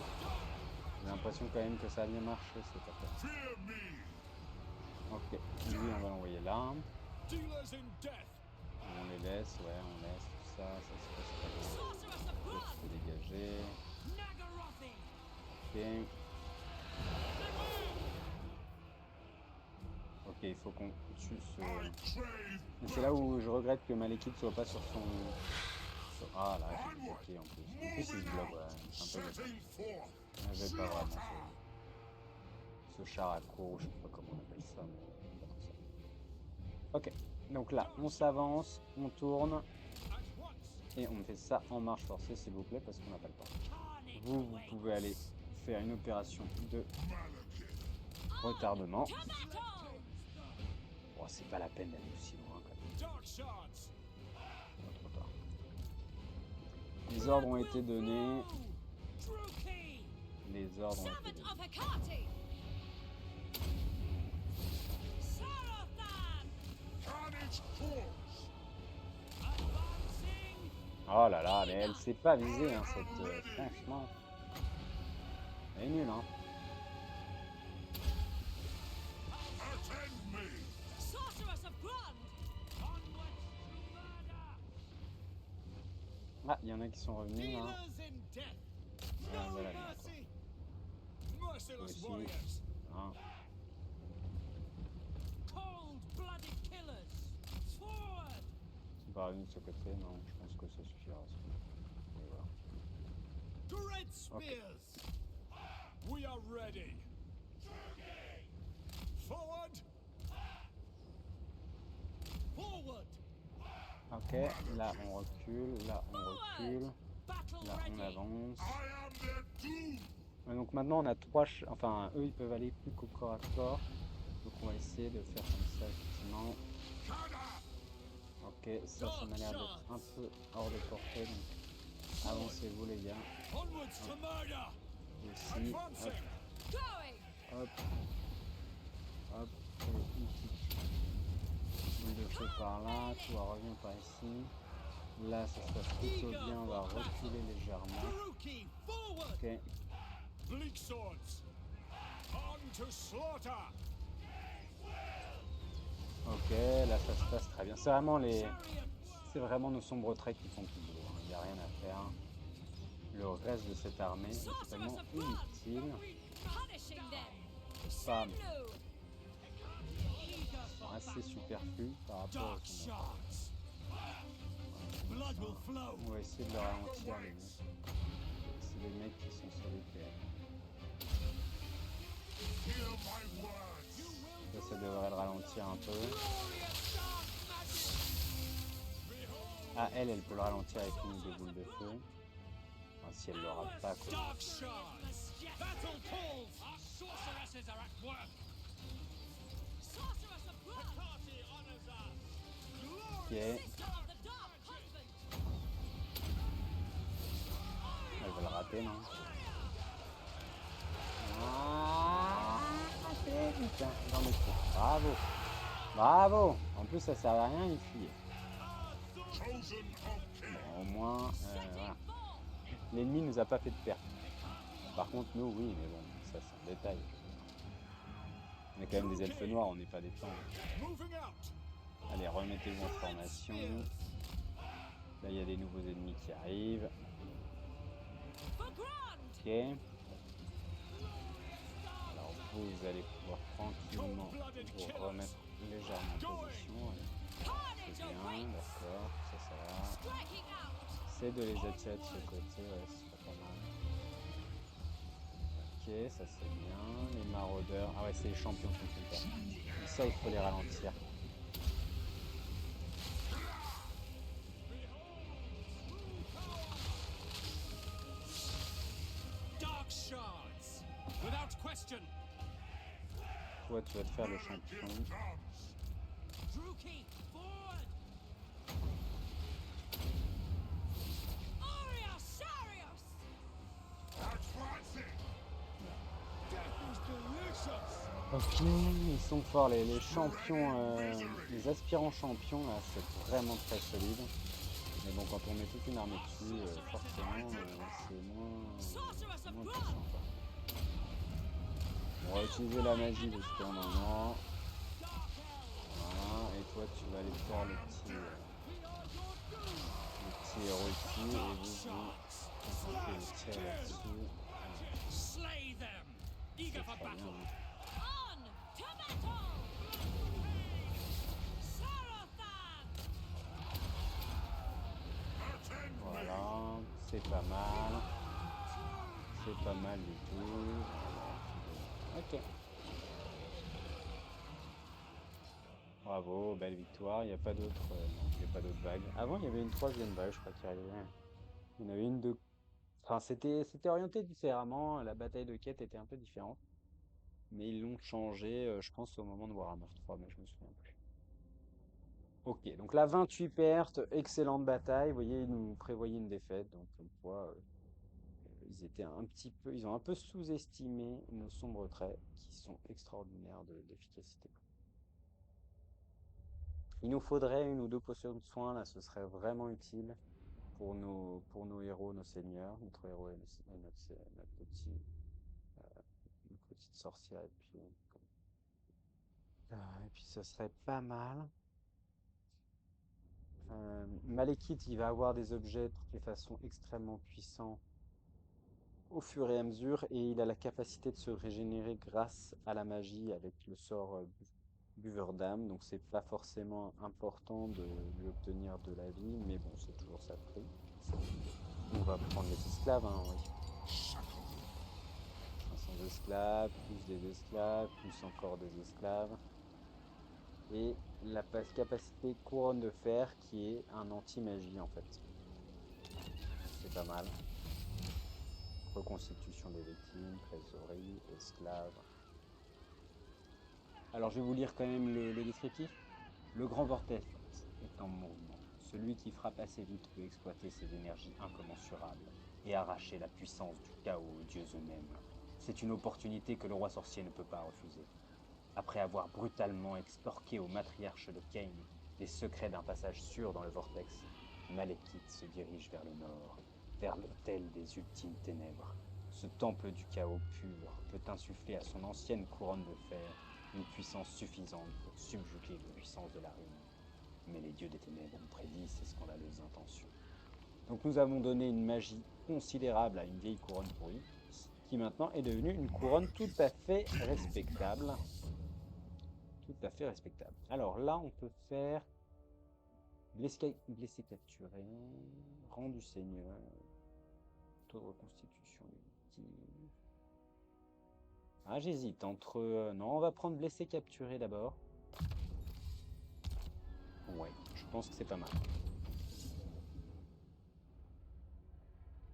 J'ai l'impression quand même que ça a bien marché cette affaire. Ok, lui on va l'envoyer là. On les laisse, ouais, on laisse tout ça, ça se passe très bien. L'autre peut dégager. Ok. Ok, il faut qu'on tue ce... Et c'est là où je regrette que Malekith soit pas sur son... Ah là, j'ai bloqué en plus. En plus il se bloque, ouais, c'est un peu bête. J'avais pas vraiment ce char à court, je sais pas comment on appelle ça, mais pas trop ça. Ok, donc là, on s'avance, on tourne, et on fait ça en marche forcée, s'il vous plaît, parce qu'on n'a pas le temps. Vous pouvez aller faire une opération de retardement. Bon, c'est pas la peine d'aller aussi loin, quand même. Pas trop tard. Les ordres ont été donnés. Les ordres ont été donnés. Oh là là, mais elle s'est pas visée, hein, cette... franchement. Elle est nulle, hein. Ah, il y en a qui sont revenus, là. Ah, voilà, bien, toi. Aussi. Hein. C'est pas revenu de ce côté, non, je pense que ça suffira. Et voilà. Okay. We are ready. Forward. Forward. Ok, là on recule, là on recule, là on avance. Donc maintenant on a trois... Enfin, eux ils peuvent aller plus qu'au corps à corps. Donc on va essayer de faire comme ça, effectivement. Ok, ça m'a l'air d'être un peu hors de portée, donc avancez-vous les gars. Aussi, hop, hop, hop, et une petite boule de feu par là, toi reviens par ici. Là ça se passe plutôt bien, on va reculer légèrement. Ok. Ok, là ça se passe très bien. C'est vraiment nos sombres traits qui font tout le boulot. Il n'y a rien à faire. Le reste de cette armée est totalement inutile. Bam. Ils sont assez superflus par rapport aux sombres. On va essayer de le ralentir les mecs. C'est des mecs qui sont solitaires. Ça devrait le ralentir un peu. Ah, elle peut le ralentir avec une ou deux boules de feu. Enfin, si elle l'aura pas, quoi. Ok. Elle va le rater, non? Ah, putain, j'en ai trop. Bravo. Bravo. En plus, ça sert à rien, il fuyait. Bon, au moins, voilà. L'ennemi nous a pas fait de perte. Par contre, nous, oui, mais bon, ça c'est un détail. On est quand même des elfes noirs, on n'est pas des tanks. Allez, remettez-vous en formation. Là, il y a des nouveaux ennemis qui arrivent. Ok. Alors, vous allez pouvoir tranquillement vous remettre légèrement en position. C'est bien, d'accord, ça va. C'est de les attirer de ce côté, ouais, c'est pas mal. Ok, ça c'est bien. Les maraudeurs, ah ouais, c'est les champions qui font ça. Donc ça, il faut les ralentir. Toi, tu vas te faire le champion. Ok, ils sont forts, les champions, les aspirants champions, là, c'est vraiment très solide. Mais bon, quand on met toute une armée dessus, forcément, Sorceress c'est moins abroad! puissant, quoi. On va utiliser la magie parce qu'on en a. Voilà, et toi, tu vas aller faire le petit héros ici, et vous tentez de tirer là-dessus. Slay them! C'est Eager for très bien, battle. hein. On to battle! Sarathan! Voilà, c'est pas mal. C'est pas mal du tout. Ok. Bravo, belle victoire. Il n'y a pas d'autres non, il y a pas d'autres vagues. Avant, il y avait une troisième vague, je crois, qui arrivait. Il y en avait une de... Enfin, c'était orienté différemment. La bataille de quête était un peu différente. Mais ils l'ont changé, je pense, au moment de Warhammer 3, mais je me souviens plus. Ok, donc là, 28 pertes, excellente bataille. Vous voyez, ils nous prévoyaient une défaite, donc comme quoi, ils ont un peu sous-estimé nos sombres traits, qui sont extraordinaires d'efficacité. Il nous faudrait une ou deux potions de soins, là, ce serait vraiment utile pour nos héros, nos seigneurs, notre héros et notre petite sorcière, et puis ce serait pas mal. Malekith, il va avoir des objets de toutes les façons extrêmement puissants au fur et à mesure, et il a la capacité de se régénérer grâce à la magie avec le sort buveur d'âme, donc c'est pas forcément important de lui obtenir de la vie, mais bon, c'est toujours ça de prix. On va prendre les esclaves, hein, oui. 500 esclaves, plus des esclaves, plus encore des esclaves. Et la capacité couronne de fer qui est un anti-magie en fait. C'est pas mal. Reconstitution des victimes, trésorerie, esclaves. Alors je vais vous lire quand même le descriptif. Le grand vortex est en mouvement. Celui qui frappe assez vite peut exploiter ses énergies incommensurables et arracher la puissance du chaos aux dieux eux-mêmes. C'est une opportunité que le roi sorcier ne peut pas refuser. Après avoir brutalement extorqué au matriarche de Kane les secrets d'un passage sûr dans le vortex, Malekith se dirige vers le nord, vers l'autel des ultimes ténèbres. Ce temple du chaos pur peut insuffler à son ancienne couronne de fer une puissance suffisante pour subjuguer les puissances de la ruine. Mais les dieux des ténèbres ont prédit ces scandaleuses intentions. Donc nous avons donné une magie considérable à une vieille couronne pourrie, qui maintenant est devenue une couronne tout à fait respectable. Tout à fait respectable. Alors là, on peut faire blessé capturé, rang du seigneur, taux de reconstitution victime. Ah, j'hésite entre... non, on va prendre blessé capturé d'abord. Ouais, je pense que c'est pas mal.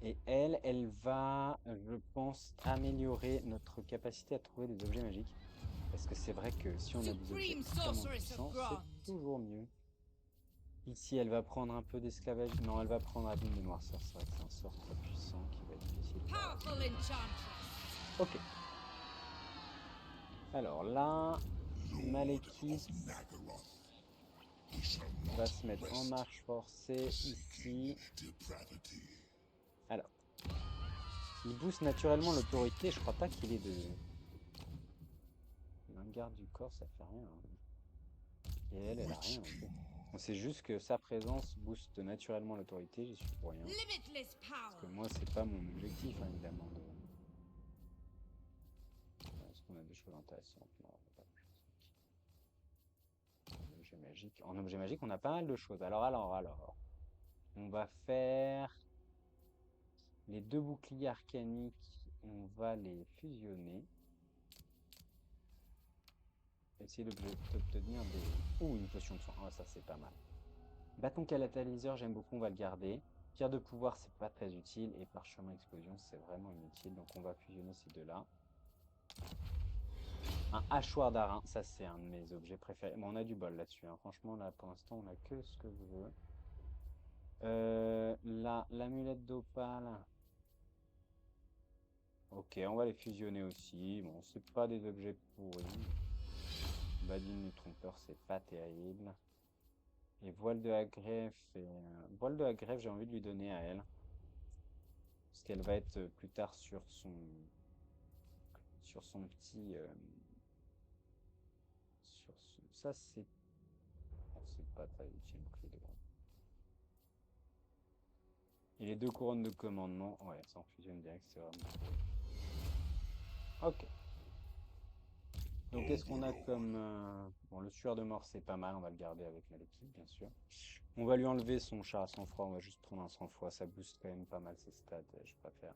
Et elle va, je pense, améliorer notre capacité à trouver des objets magiques. Parce que c'est vrai que si on a des objets Supreme extrêmement sorceress of puissants, Grant! c'est toujours mieux. Ici, elle va prendre un peu d'esclavage. Non, elle va prendre abîme de noirceur. C'est vrai que c'est un sort très puissant qui va être difficile par Powerful enchantress! Ok. Alors là, Malekith Nagaroth, he shall va not se mettre en rest marche forcée seeking ici. depravity. Alors, il booste naturellement l'autorité. Je crois pas qu'il ait de... Un garde du corps, ça fait rien, hein. Et elle a rien non plus. On sait juste que sa présence booste naturellement l'autorité. J'y suis pour rien. Limitless Parce que power! moi, c'est pas mon objectif, hein, évidemment. Est-ce qu'on a des choses intéressantes? Non, on n'a pas de choses. En objet magique. En objet magique, on a pas mal de choses. Alors. On va faire les deux boucliers arcaniques. On va les fusionner. Essayer d'obtenir des... Ouh, une potion de soin. Ah, ça, c'est pas mal. Bâton catalyseur, j'aime beaucoup, on va le garder. Pierre de pouvoir, c'est pas très utile. Et parchemin explosion, c'est vraiment inutile. Donc, on va fusionner ces deux-là. Un hachoir d'airain, ça, c'est un de mes objets préférés. Bon, on a du bol là-dessus, hein. Franchement, là, pour l'instant, on a que ce que je veux. Là, l'amulette d'opale. Ok, on va les fusionner aussi. Bon, c'est pas des objets pourris. Badine du trompeur, c'est pas terrible. Et voile de agrève, voile de agrève, j'ai envie de lui donner à elle. Parce qu'elle va être plus tard sur son petit. Ça, c'est. Bon, c'est pas très utile, bouclier de grande. Et les deux couronnes de commandement, ouais, ça en fusionne direct, c'est vraiment cool. Ok. Donc, qu'est-ce qu'on a comme. Bon, le sueur de mort, c'est pas mal, on va le garder avec Malekith, bien sûr. On va lui enlever son char à sang-froid, on va juste prendre un sang-froid, ça booste quand même pas mal ses stats, je préfère.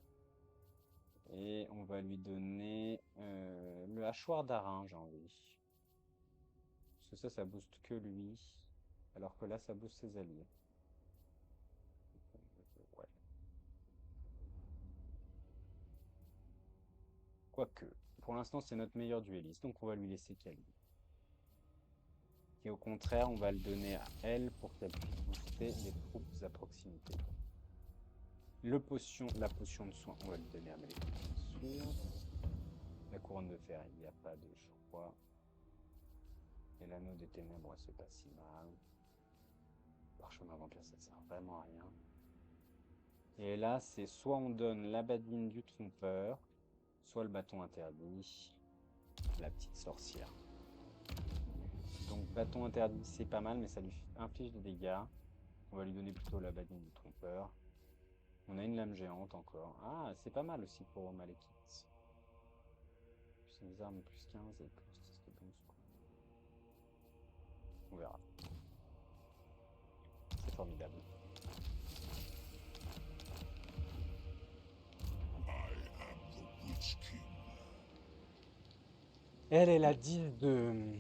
Et on va lui donner le hachoir d'airain, j'ai envie. Parce que ça booste que lui. Alors que là, ça booste ses alliés. Ouais. Quoique, pour l'instant, c'est notre meilleur duelliste, donc on va lui laisser qu'à lui. Et au contraire, on va le donner à elle pour qu'elle puisse booster les troupes à proximité. La potion de soin, on va lui donner à Malekith, bien sûr. La couronne de fer, il n'y a pas de choix. Et l'anneau des ténèbres, c'est pas si mal. Parchemin vampire, ça sert vraiment à rien. Et là, c'est soit on donne la badine du trompeur, soit le bâton interdit, la petite sorcière. Donc bâton interdit, c'est pas mal, mais ça lui inflige des dégâts. On va lui donner plutôt la badine du trompeur. On a une lame géante encore. Ah, c'est pas mal aussi pour Malekith. C'est des armes plus 15 et plus 10 de bonus. On verra. C'est formidable. Witch King. Elle est la 10 de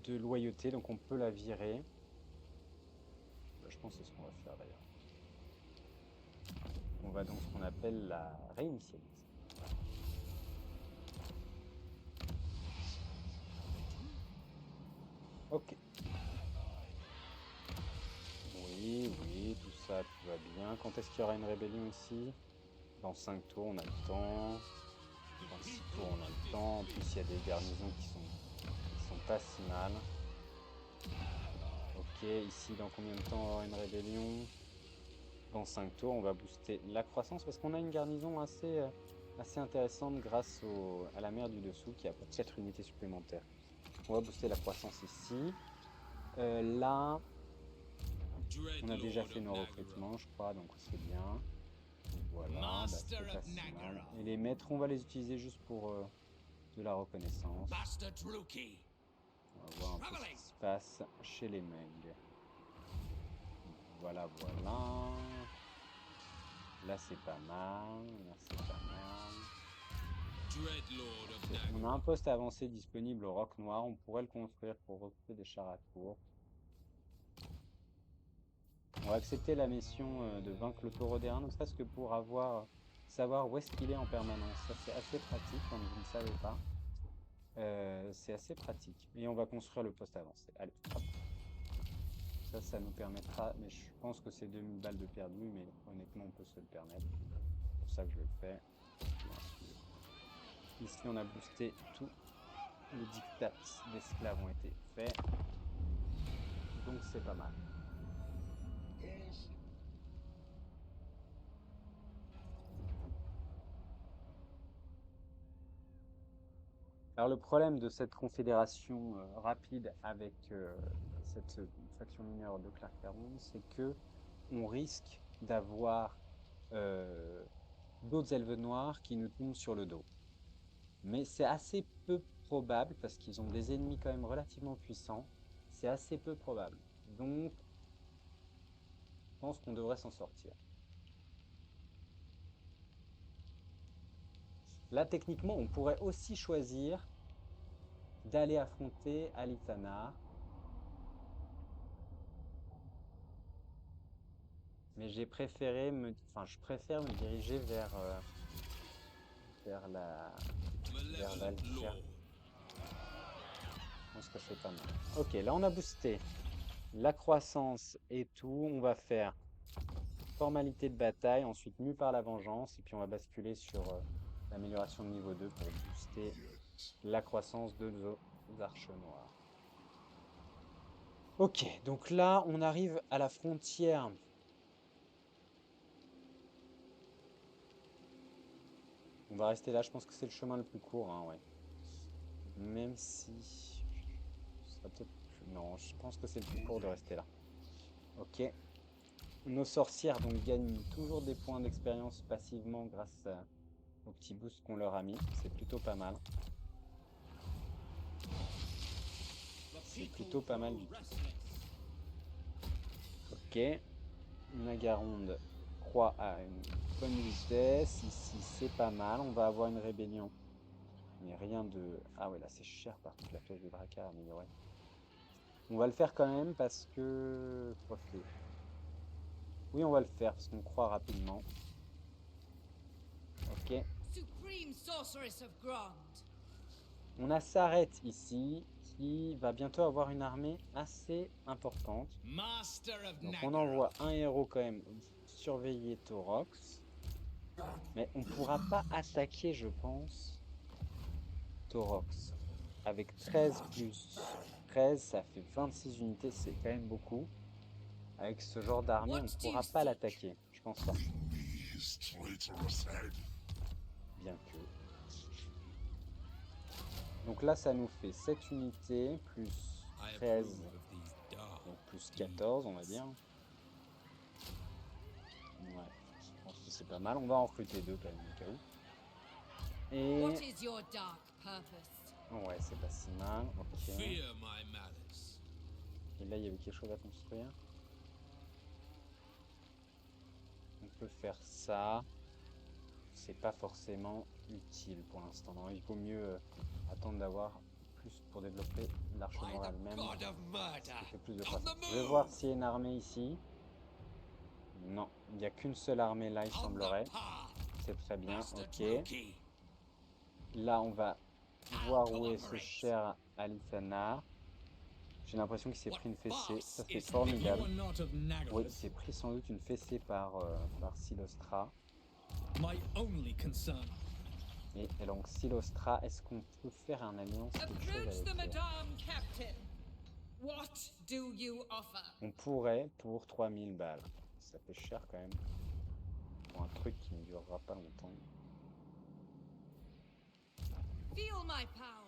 loyauté, donc on peut la virer. Je pense que c'est ce qu'on va faire d'ailleurs. On va donc ce qu'on appelle la réinitialiser. Ok. Oui, tout ça, tout va bien. Quand est-ce qu'il y aura une rébellion ici? Dans 5 tours, on a le temps. Dans 6 tours, on a le temps. En plus, il y a des garnisons qui sont pas si mal. Ok, ici, dans combien de temps on aura une rébellion? Dans 5 tours, on va booster la croissance parce qu'on a une garnison assez intéressante grâce à la mer du dessous qui apporte 4 unités supplémentaires. On va booster la croissance ici. Là, on a déjà fait nos recrutements, je crois, donc c'est bien. Voilà, bah, c'est pas si mal. Et les maîtres, on va les utiliser juste pour de la reconnaissance. Master Druki. On va voir un peu ce qui se passe chez les Meng. Voilà, voilà. Là, c'est pas mal. Là, c'est pas mal. Dreadlord of On a un poste avancé disponible au Roc Noir. On pourrait le construire pour recruter des chars à courre. On va accepter la mission de vaincre le taureau d'airain, ne serait-ce que pour savoir où est-ce qu'il est en permanence. Ça, c'est assez pratique quand vous ne savez pas. C'est assez pratique. Et on va construire le poste avancé. Allez, hop. Ça nous permettra, mais je pense que c'est 2000 balles de perdu, mais honnêtement, on peut se le permettre. C'est pour ça que je le fais. Ici, on a boosté tous les dictats d'esclaves ont été faits. Donc, c'est pas mal. Alors, le problème de cette confédération rapide avec cette faction mineure de Clark-Caron, c'est que on risque d'avoir d'autres elfes noirs qui nous tombent sur le dos. Mais c'est assez peu probable parce qu'ils ont des ennemis quand même relativement puissants. C'est assez peu probable. Donc, je pense qu'on devrait s'en sortir. Là, techniquement, on pourrait aussi choisir d'aller affronter Alitanar. Mais je préfère me diriger vers Valkyria. Je pense que c'est pas mal. Ok, là on a boosté la croissance et tout. On va faire formalité de bataille, ensuite mue par la vengeance, et puis on va basculer sur l'amélioration de niveau 2 pour booster la croissance de nos arches noires. Ok, donc là, on arrive à la frontière. On va rester là, je pense que c'est le chemin le plus court, hein, ouais. Même si... ce sera peut-être plus... Non, je pense que c'est le plus court de rester là. Ok. Nos sorcières donc gagnent toujours des points d'expérience passivement grâce au petit boost qu'on leur a mis. C'est plutôt pas mal. C'est plutôt pas mal du tout. Ok. Nagaronde croît à une bonne vitesse. Ici, c'est pas mal. On va avoir une rébellion. Mais rien de... Ah ouais, là, c'est cher par contre, la pièce de braquard améliorée. On va le faire quand même parce que... Quoique... Oui, on va le faire parce qu'on croit rapidement. Ok. Supreme sorceress of Grant. On a Sareth ici, qui va bientôt avoir une armée assez importante. Master of Donc on Nagara. envoie un héros quand même surveiller Taurox. Mais on pourra pas attaquer, je pense, Taurox. Avec 13 plus 13, ça fait 26 unités, c'est quand même beaucoup. Avec ce genre d'armée, on ne pourra pas l'attaquer. Je pense pas. His traitorous head. Bien que... Donc là, ça nous fait 7 unités, plus I 13, approve of these dark donc plus 14, on va dire. Ouais, je pense que c'est pas mal. On va en recruter 2 quand même, au cas où. Et... What is your dark purpose? Ouais, c'est pas si mal. Ok. Fear my malice. Et là, il y avait quelque chose à construire. On peut faire ça. C'est pas forcément utile pour l'instant. Non, il vaut mieux attendre d'avoir plus pour développer l'arche By noire the elle-même. god of murder. Qui fait plus de On croissance. the Je vais move. voir s'il y a une armée ici. Non, il n'y a qu'une seule armée là, il On semblerait. the path. C'est très bien, Master ok. Druki. Là, on va voir où est ce cooperate. cher Alisana. J'ai l'impression qu'il s'est pris une fessée. Ça, c'est boss is formidable. You are not of Nagaroth. Oui, il s'est pris sans doute une fessée par Silostra. My only concern. Et donc, Silostra, est-ce qu'on peut faire un alliance, quelque chose Approach avec the elle? Madame Captain. What do you offer? On pourrait pour 3000 balles. Ça fait cher quand même. Pour un truc qui ne durera pas longtemps. Feel my power.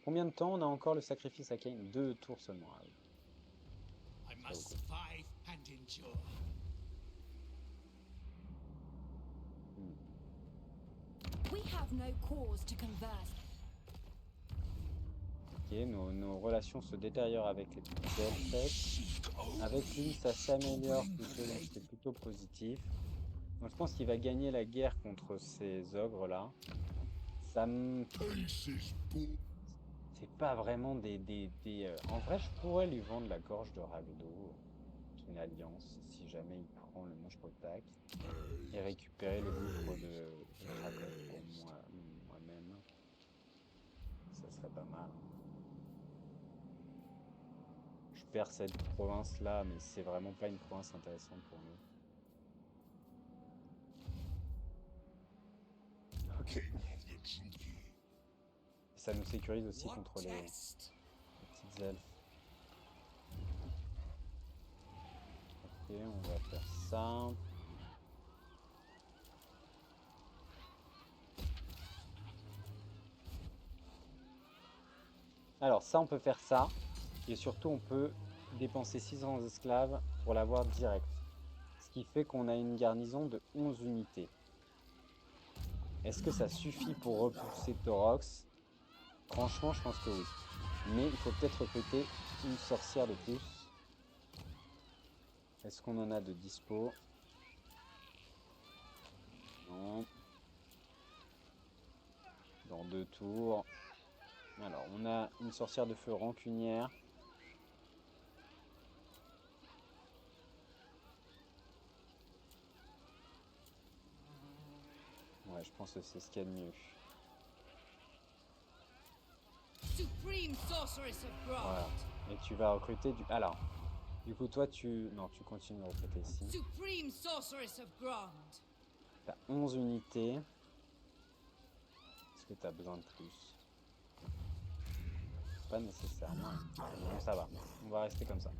Combien de temps on a encore le sacrifice à Cain? 2 tours seulement. Ah oui. I must survive and endure. We have no cause to converse. Ok, nos relations se détériorent avec les petits elfes. Avec lui, ça s'améliore plutôt, donc c'est plutôt positif. Donc je pense qu'il va gagner la guerre contre ces ogres-là. Ça me... C'est pas vraiment En vrai, je pourrais lui vendre la gorge de Ragdo, une alliance, si jamais il prend le Manche-Potac, et récupérer le gouffre de Krakow pour moi-même. Ça serait pas mal. Je perds cette province-là, mais c'est vraiment pas une province intéressante pour nous. Ok. Ça nous sécurise aussi What contre les test? petites elfes. Ok, on va faire ça. Alors ça, on peut faire ça. Et surtout, on peut dépenser 600 esclaves pour l'avoir direct. Ce qui fait qu'on a une garnison de 11 unités. Est-ce que ça suffit pour repousser Taurox? Franchement, je pense que oui. Mais il faut peut-être recruter une sorcière de plus. Est-ce qu'on en a de dispo? Non. Dans 2 tours. Alors, on a une sorcière de feu rancunière. Ouais, je pense que c'est ce qu'il y a de mieux. Supreme sorceress of Grant. Voilà. Et tu vas recruter du... Alors, Du coup, toi, tu... Non, tu continues de recruter ici. Supreme Sorceress of Grande. T'as 11 unités. Est-ce que t'as besoin de plus? Pas nécessairement. Bon, ça va. On va rester comme ça.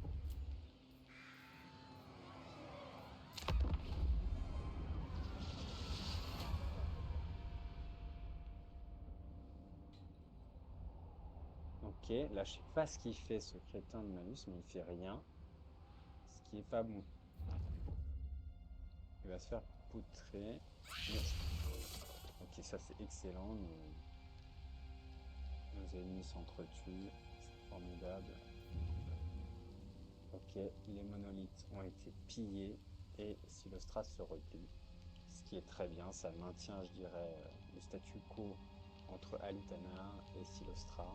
Ok, là je sais pas ce qu'il fait ce crétin de malus, mais il fait rien. Ce qui est pas bon. Il va se faire poutrer. Ok, ça c'est excellent. Nos ennemis s'entretuent. C'est formidable. Ok, les monolithes ont été pillés et Silostras se replie. Ce qui est très bien, ça maintient, je dirais, le statu quo entre Alitana et Silostra.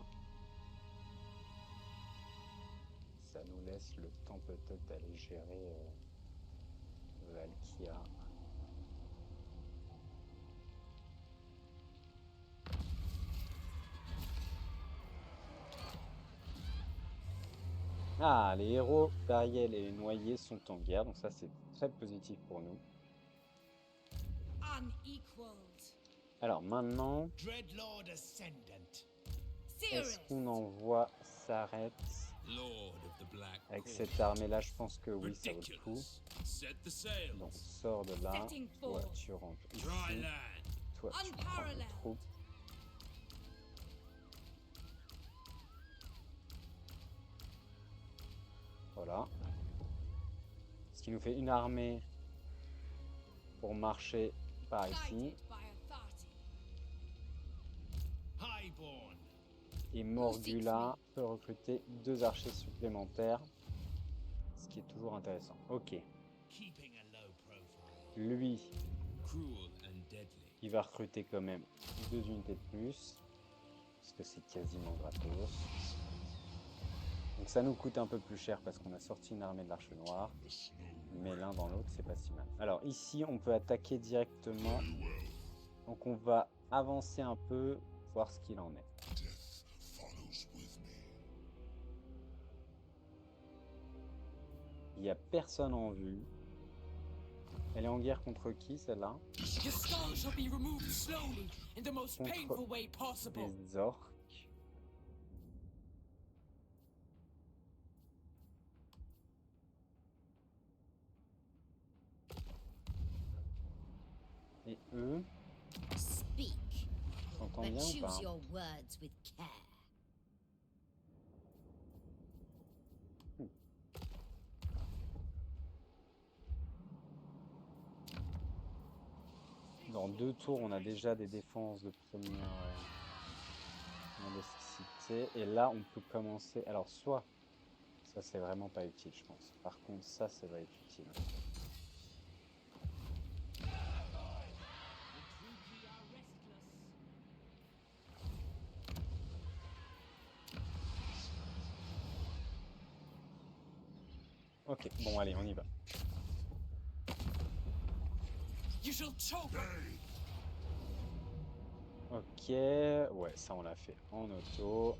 Ça nous laisse le temps peut-être d'aller gérer Valkia. Ah, les héros d'Ariel et les noyés sont en guerre, donc ça c'est très positif pour nous. Unequaled. Alors maintenant, Dreadlord Ascendant. est-ce Seeress. qu'on envoie Sareth Lord of the Black avec Core. cette armée-là? Je pense que oui, ça vaut le coup. Ridiculous. Set the sails. Donc sors de là, Setting toi forth. tu rentres ici, Dry land. toi tu prends les Unparalleled. troupes. Voilà. Ce qui nous fait une armée pour marcher par ici. Guided by authority. Highborn. Et Morgula peut recruter 2 archers supplémentaires. Ce qui est toujours intéressant. Ok. Keeping a low profile. Lui, Cruel and deadly. il va recruter quand même 2 unités de plus. Parce que c'est quasiment gratos. Donc ça nous coûte un peu plus cher parce qu'on a sorti une armée de l'Arche Noire. Mais l'un dans l'autre, c'est pas si mal. Alors ici, on peut attaquer directement. Donc on va avancer un peu, voir ce qu'il en est. Death follows with me. Il n'y a personne en vue. Elle est en guerre contre qui, celle-là? Your skull shall be removed slowly in the most Contre painful way possible. des orques. Et eux, Speak, t'entends but bien ou choose pas? your words with care. Dans 2 tours, on a déjà des défenses de première nécessité. Et là, on peut commencer... Alors, soit... Ça, c'est vraiment pas utile, je pense. Par contre, ça va être utile. Ok, bon, allez, on y va. You shall choke. Ok, ouais, ça, on l'a fait en auto.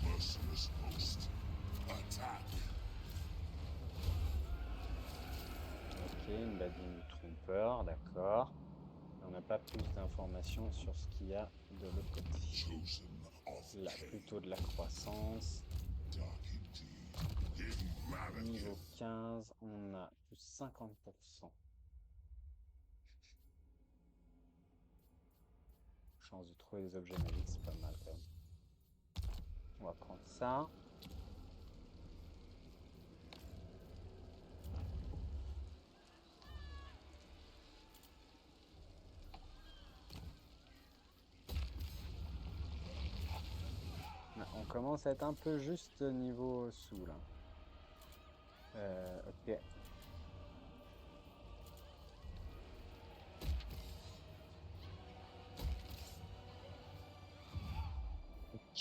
Merciless host. Attack. Ok, une badine trompeur, d'accord. On n'a pas plus d'informations sur ce qu'il y a de l'autre côté. Chosen of Là, Cain. plutôt de la croissance. Dark indeed. In Niveau Malekith. 15, on a plus 50%. Chance de trouver des objets magiques, c'est pas mal quand même. On va prendre ça. Là, on commence à être un peu juste niveau sous là. Ok.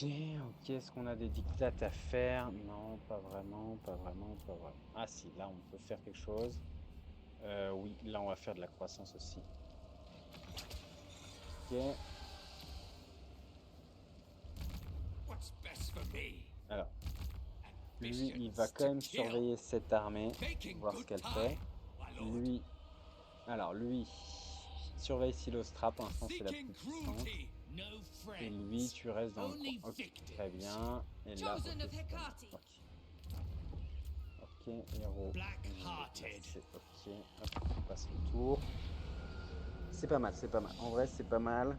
Ok, est-ce qu'on a des dictates à faire? Non, pas vraiment, pas vraiment, pas vraiment. Ah si, là on peut faire quelque chose. Oui, là on va faire de la croissance aussi. Ok, What's best for me? alors, Lui, il va quand même surveiller cette armée, voir ce qu'elle fait. Lui, alors lui, surveille Silostrap, pour l'instant c'est la plus puissante. Et lui, tu restes dans le coin. Ok, très bien. Et là, ok, Chosen of c'est pas mal. Hecate. Ok, héros. Black-hearted. C'est ok, hop, on passe le tour. C'est pas mal, c'est pas mal. En vrai, c'est pas mal.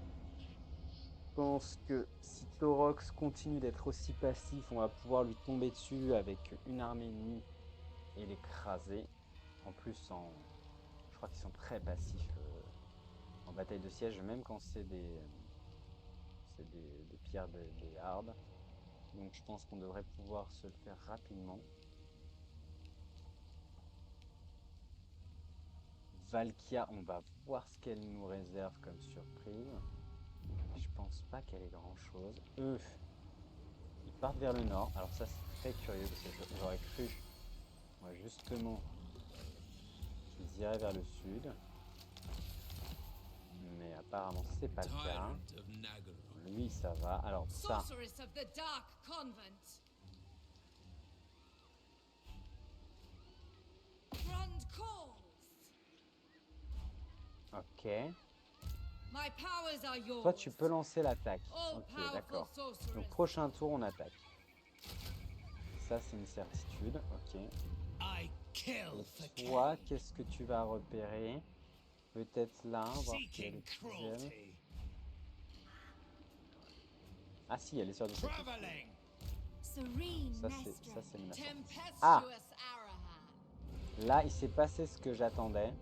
Je pense que si Taurox continue d'être aussi passif, on va pouvoir lui tomber dessus avec une armée ennemie et l'écraser. En plus, je crois qu'ils sont très passifs en bataille de siège, même quand c'est des pierres, des hardes. Donc je pense qu'on devrait pouvoir se le faire rapidement. Valkia, on va voir ce qu'elle nous réserve comme surprise. Je pense pas qu'elle ait grand chose. Eux, ils partent vers le nord. Alors ça c'est très curieux parce que j'aurais cru, moi justement, qu'ils iraient vers le sud. Mais apparemment c'est pas le cas. Tyrant of Nagaroth. Lui ça va. Alors ça, Sorceress of the Dark Convent. Grand calls. ok. My powers are yours. Toi tu peux lancer l'attaque. All Ok, powerful d'accord. sorceress. Donc prochain tour on attaque. Ça c'est une certitude. Ok. I kill for Et toi, Cain. qu'est-ce que tu vas repérer? Peut-être là, voir si elle Seeking est plus elle. cruelty. Ah si, elle est sur des sacrifices. Traveling. Serene Ça Nestra. c'est menaçant. Tempestuous Ah! Arahan. Là, il s'est passé ce que j'attendais.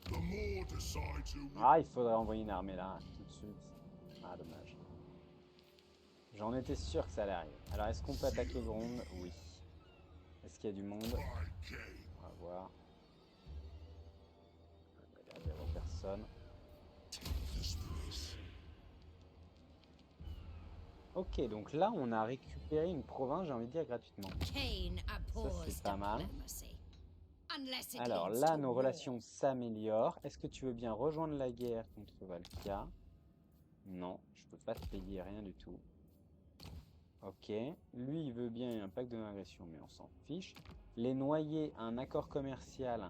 The more decide to Ah, il faudrait envoyer une armée là, tout de suite. Ah, dommage. J'en étais sûr que ça allait arriver. Alors, est-ce qu'on peut attaquer Gronde? Oui. Est-ce qu'il y a du monde? by Cain. On va voir. Il va y avoir personne. This place. Ok, donc là, on a récupéré une province, j'ai envie de dire, gratuitement. Cain abhors c'est pas mal. diplomacy. Unless it Alors leads là, to nos war. relations s'améliorent. Est-ce que tu veux bien rejoindre la guerre contre Valkia? Non, je peux pas te payer rien du tout. Ok. Lui, il veut bien un pacte de non-agression, mais on s'en fiche. Les noyer, un accord commercial,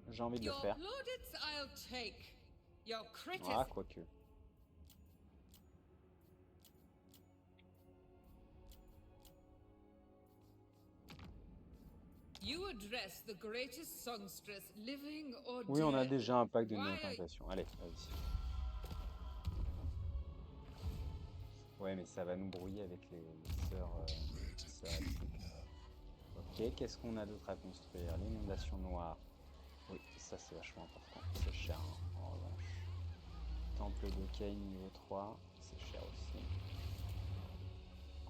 j'ai envie de le Your faire. plaudits I'll take. Your Ah, criticism. quoique. You address the greatest songstress living or Oui, on a dead. déjà un pacte de Why are- non-agression. Allez, vas-y. Ouais, mais ça va nous brouiller avec les sœurs elfiques. Ok, qu'est-ce qu'on a d'autre à construire? L'inondation noire. Oui, ça c'est vachement important. C'est cher hein, en revanche. Temple de Cain niveau 3, c'est cher aussi.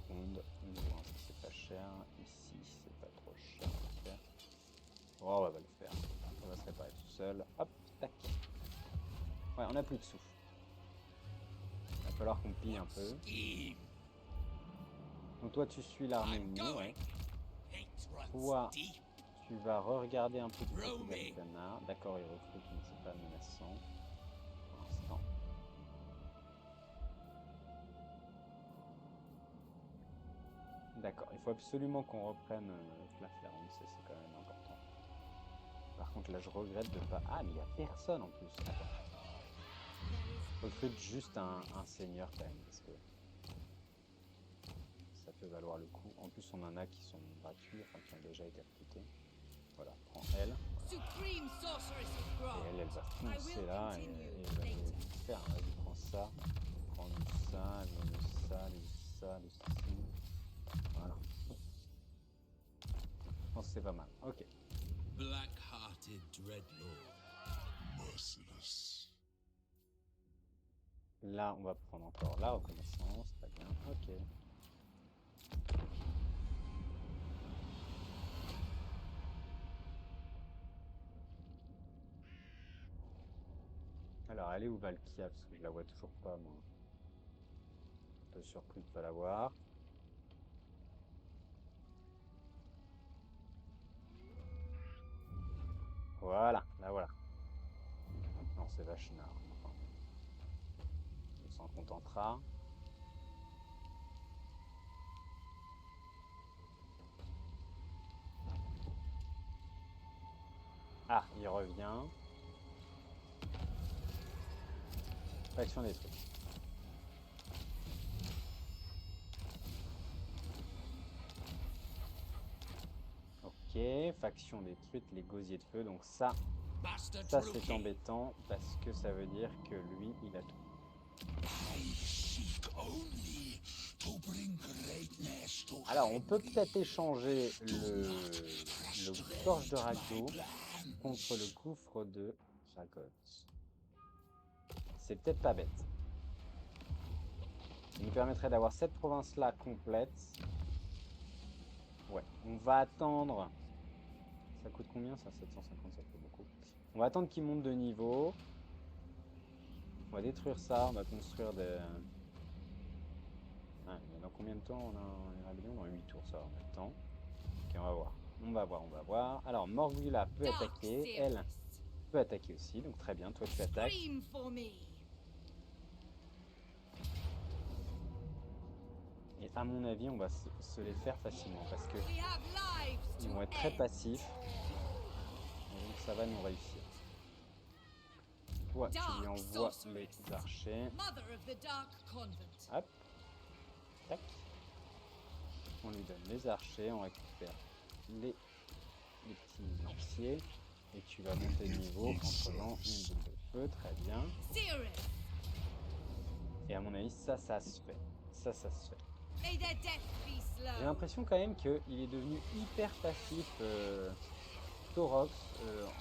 Ronde, niveau 1, ça c'est pas cher. Ici, c'est pas trop cher. On va le faire. Oh, on va le faire. Ça va se réparer tout seul. Hop, tac. Ouais, on a plus de sous. Il va falloir qu'on pille un peu. Scheme. Donc toi, tu suis l'armée I'm ennemie, ouais. going. Hate runs Toi, deep. tu vas re-regarder un peu du côté Roaming. d'Alcana. D'accord, il recrute, mais c'est pas menaçant. Pour l'instant. D'accord, il faut absolument qu'on reprenne Claflorne, c'est quand même important. Par contre, là, je regrette de pas... Ah, mais il n'y a personne en plus. Attends. Recrute juste un seigneur quand même, parce que ça peut valoir le coup. En plus, on en a qui sont gratuits, enfin qui ont déjà été recrutés. Voilà, prends elle. Supreme sorceress of Et Grant. elle va I foncer will là et continue elle va later. nous faire. Vas-y, prends ça. Prends lui ça, lui ça, lui ça, lui ci. Voilà. Je pense que c'est pas mal. Ok. Black-hearted Dreadlord. Merciless. Là, on va prendre encore la reconnaissance. Très bien. Ok. Alors, elle est où Valkia? Parce que je la vois toujours pas, moi. Un peu surpris de pas la voir. Voilà, là voilà. Non, c'est vachement. Fashnar. Enfin, on s'en contentera. Ah, il revient. Faction détruite. Ok, faction détruite, les gosiers de feu. Donc ça Master c'est Druki, embêtant parce que ça veut dire que lui, il a tout. I seek only to bring greatness to Alors, on peut peut-être échanger le torche de Ragdo contre le gouffre de Ragot. C'est peut-être pas bête. Ça nous permettrait d'avoir cette province-là complète. Ouais, on va attendre. Ça coûte combien ça? 750, ça fait beaucoup. On va attendre qu'il monte de niveau. On va détruire ça, on va construire des... Ah, dans combien de temps on a une rébellion? Dans 8 tours, ça va, on a le temps. Ok, on va voir. On va voir, on va voir. Alors, Morgula peut Dark attaquer. Elle Seeress, peut attaquer aussi, donc très bien. Toi, tu attaques. scream for me. Et à mon avis, on va se les faire facilement parce que We have lives ils to vont être très end. passifs. Et donc, ça va nous réussir. Toi, tu lui Dark envoies sorceress. les archers. Mother of the Dark Convent. Hop. Tac. On lui donne les archers, on récupère les petits lanciers. Et tu vas monter de niveau en prenant une boule de feu, très bien. Seeress, Et à mon avis, ça se fait. Ça se fait. may their death be J'ai slow. l'impression quand même qu'il est devenu hyper passif, Taurox,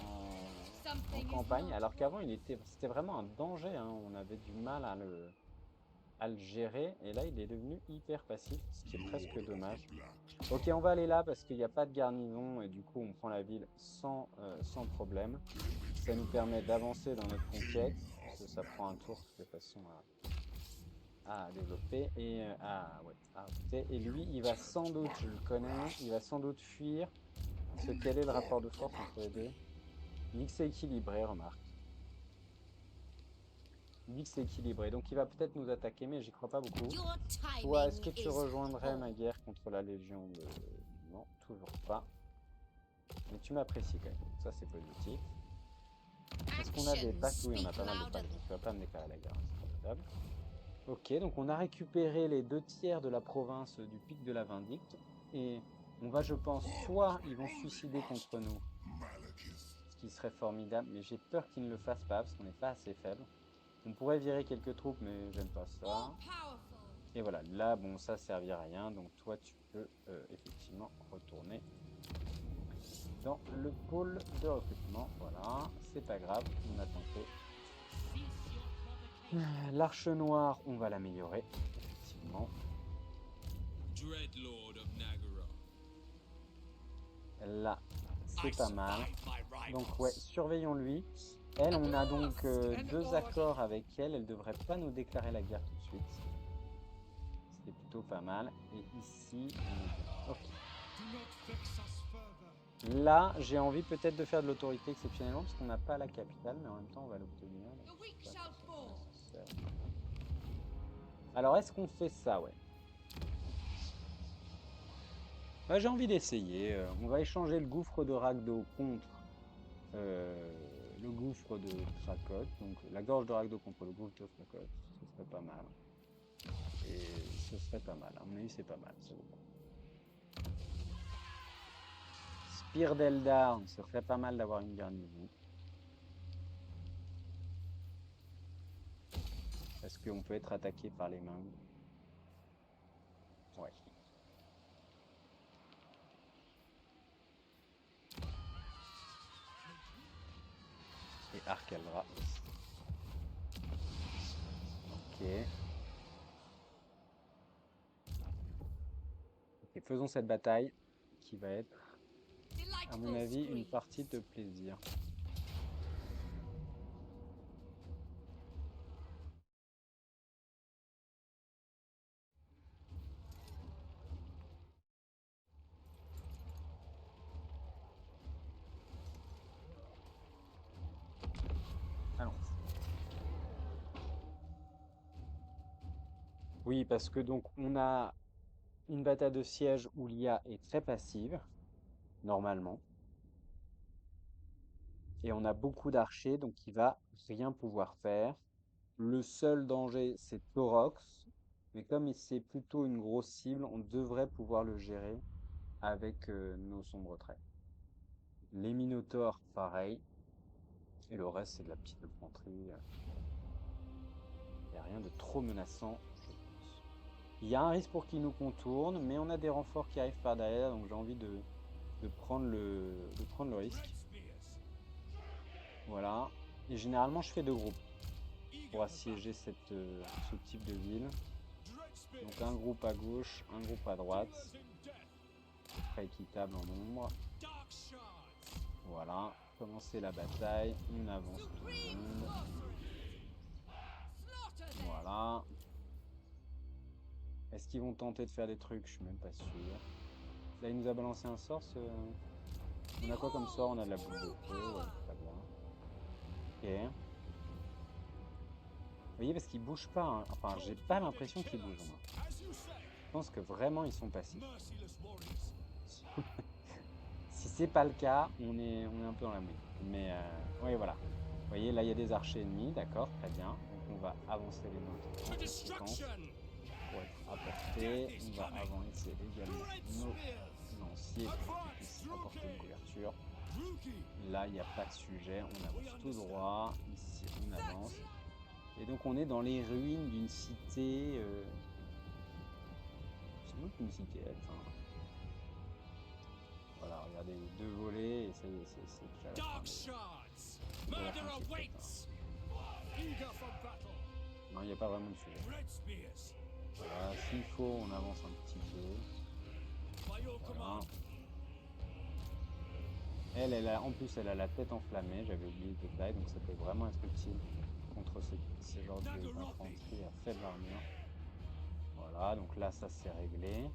en Something is campagne, not alors qu'avant c'était vraiment un danger, hein. On avait du mal à le gérer, et là il est devenu hyper passif, ce qui est presque dommage. Ok, on va aller là parce qu'il n'y a pas de garnison, et du coup on prend la ville sans problème. Ça nous permet d'avancer dans notre conquête, parce que ça prend un tour de façon à développer et à ajouter. Et lui, il va sans doute, je le connais, il va sans doute fuir. Parce que quel est le rapport de force entre les deux? Il dit que c'est équilibré, remarque. Il dit que c'est équilibré, donc il va peut-être nous attaquer, mais j'y crois pas beaucoup. Your Toi, est-ce que timing tu is rejoindrais ma poor. guerre contre la Légion de... Non, toujours pas. Mais tu m'apprécies quand même, donc ça c'est positif. Est-ce qu'on a des Actions packs? Oui, on a speak pas mal de louder packs, donc than tu vas pas me déclarer la guerre, hein, c'est formidable. Ok, donc on a récupéré les 2 tiers de la province du pic de la Vindicte. Et on va, je pense, soit ils vont se suicider contre nous, ce qui serait formidable, mais j'ai peur qu'ils ne le fassent pas, parce qu'on n'est pas assez faible. On pourrait virer quelques troupes, mais j'aime pas ça. all powerful. Et voilà, là, bon, ça servira à rien, donc toi, tu peux effectivement retourner dans le pôle de recrutement. Voilà, c'est pas grave, on a tenté. L'arche noire, on va l'améliorer, effectivement. Dreadlord of Nagara. Là, I c'est pas mal. survived my rivals. Donc ouais, surveillons-lui. Elle, on a donc 2 accords avec elle. Elle devrait pas nous déclarer la guerre tout de suite. C'est plutôt pas mal. Et ici, on est bien. Ok. Do not vex us further. Là, j'ai envie peut-être de faire de l'autorité exceptionnellement parce qu'on n'a pas la capitale, mais en même temps, on va l'obtenir. donc The weak c'est pas shall forcément fall. nécessaire. Alors, est-ce qu'on fait ça? Ouais. Ouais, j'ai envie d'essayer. On va échanger le gouffre de Ragdo contre le gouffre de Krakot. Donc la gorge de Ragdo contre le gouffre de Krakot. Ce serait pas mal. Et ce serait pas mal. À mon avis, c'est pas mal. Ça vaut le coup. Spire d'Eldar, ce serait pas mal d'avoir une garnison. Est-ce qu'on peut être attaqué par les mains? Ouais. Et Arcalra aussi. Ok. Ok, faisons cette bataille qui va être, à mon Delightful avis, une screams. partie de plaisir. Allons. Oui, parce que donc on a une bataille de siège où l'IA est très passive, normalement, et on a beaucoup d'archers, donc il va rien pouvoir faire. Le seul danger, c'est Taurox, mais comme c'est plutôt une grosse cible, on devrait pouvoir le gérer avec nos sombres traits. Les Minotaures, pareil, et le reste, c'est de la petite infanterie. Il n'y a rien de trop menaçant, je pense. Il y a un risque pour qu'ils nous contournent, mais on a des renforts qui arrivent par derrière, donc j'ai envie de prendre le risque. Voilà. Et généralement, je fais 2 groupes pour assiéger ce type de ville. Donc un groupe à gauche, un groupe à droite. C'est très équitable en nombre. Voilà. Commencer la bataille. On avance tout le monde. Voilà. Est-ce qu'ils vont tenter de faire des trucs? Je suis même pas sûr. Là, il nous a balancé un sort. On a quoi comme sort? On a de la boule de feu. Ouais, très bien. Ok. Vous voyez, parce qu'ils bougent pas. Hein. Enfin, j'ai pas l'impression qu'ils bougent, moi. Je pense que vraiment, ils sont passifs. Si c'est pas le cas, on est un peu dans la mouise. Mais oui, voilà. Vous voyez, là, il y a des archers ennemis. D'accord, très bien. Donc, on va avancer les nôtres en conséquence pour être à portée. On va avancer également nos lanciers pour qu'ils puissent apporter une couverture. Là, il n'y a pas de sujet. On avance tout droit. Ici, on avance. Et donc on est dans les ruines d'une cité. C'est même une cité, enfin. Voilà, regardez, 2 volets et ça y est, c'est déjà la fin. Non, il n'y a pas vraiment de sujet. Voilà, s'il faut, on avance un petit peu. Voilà. Elle a, en plus, elle a la tête enflammée, j'avais oublié ce détail, donc ça peut vraiment être utile contre ce genre d'infanterie à faible armure. Voilà, donc là, ça c'est réglé.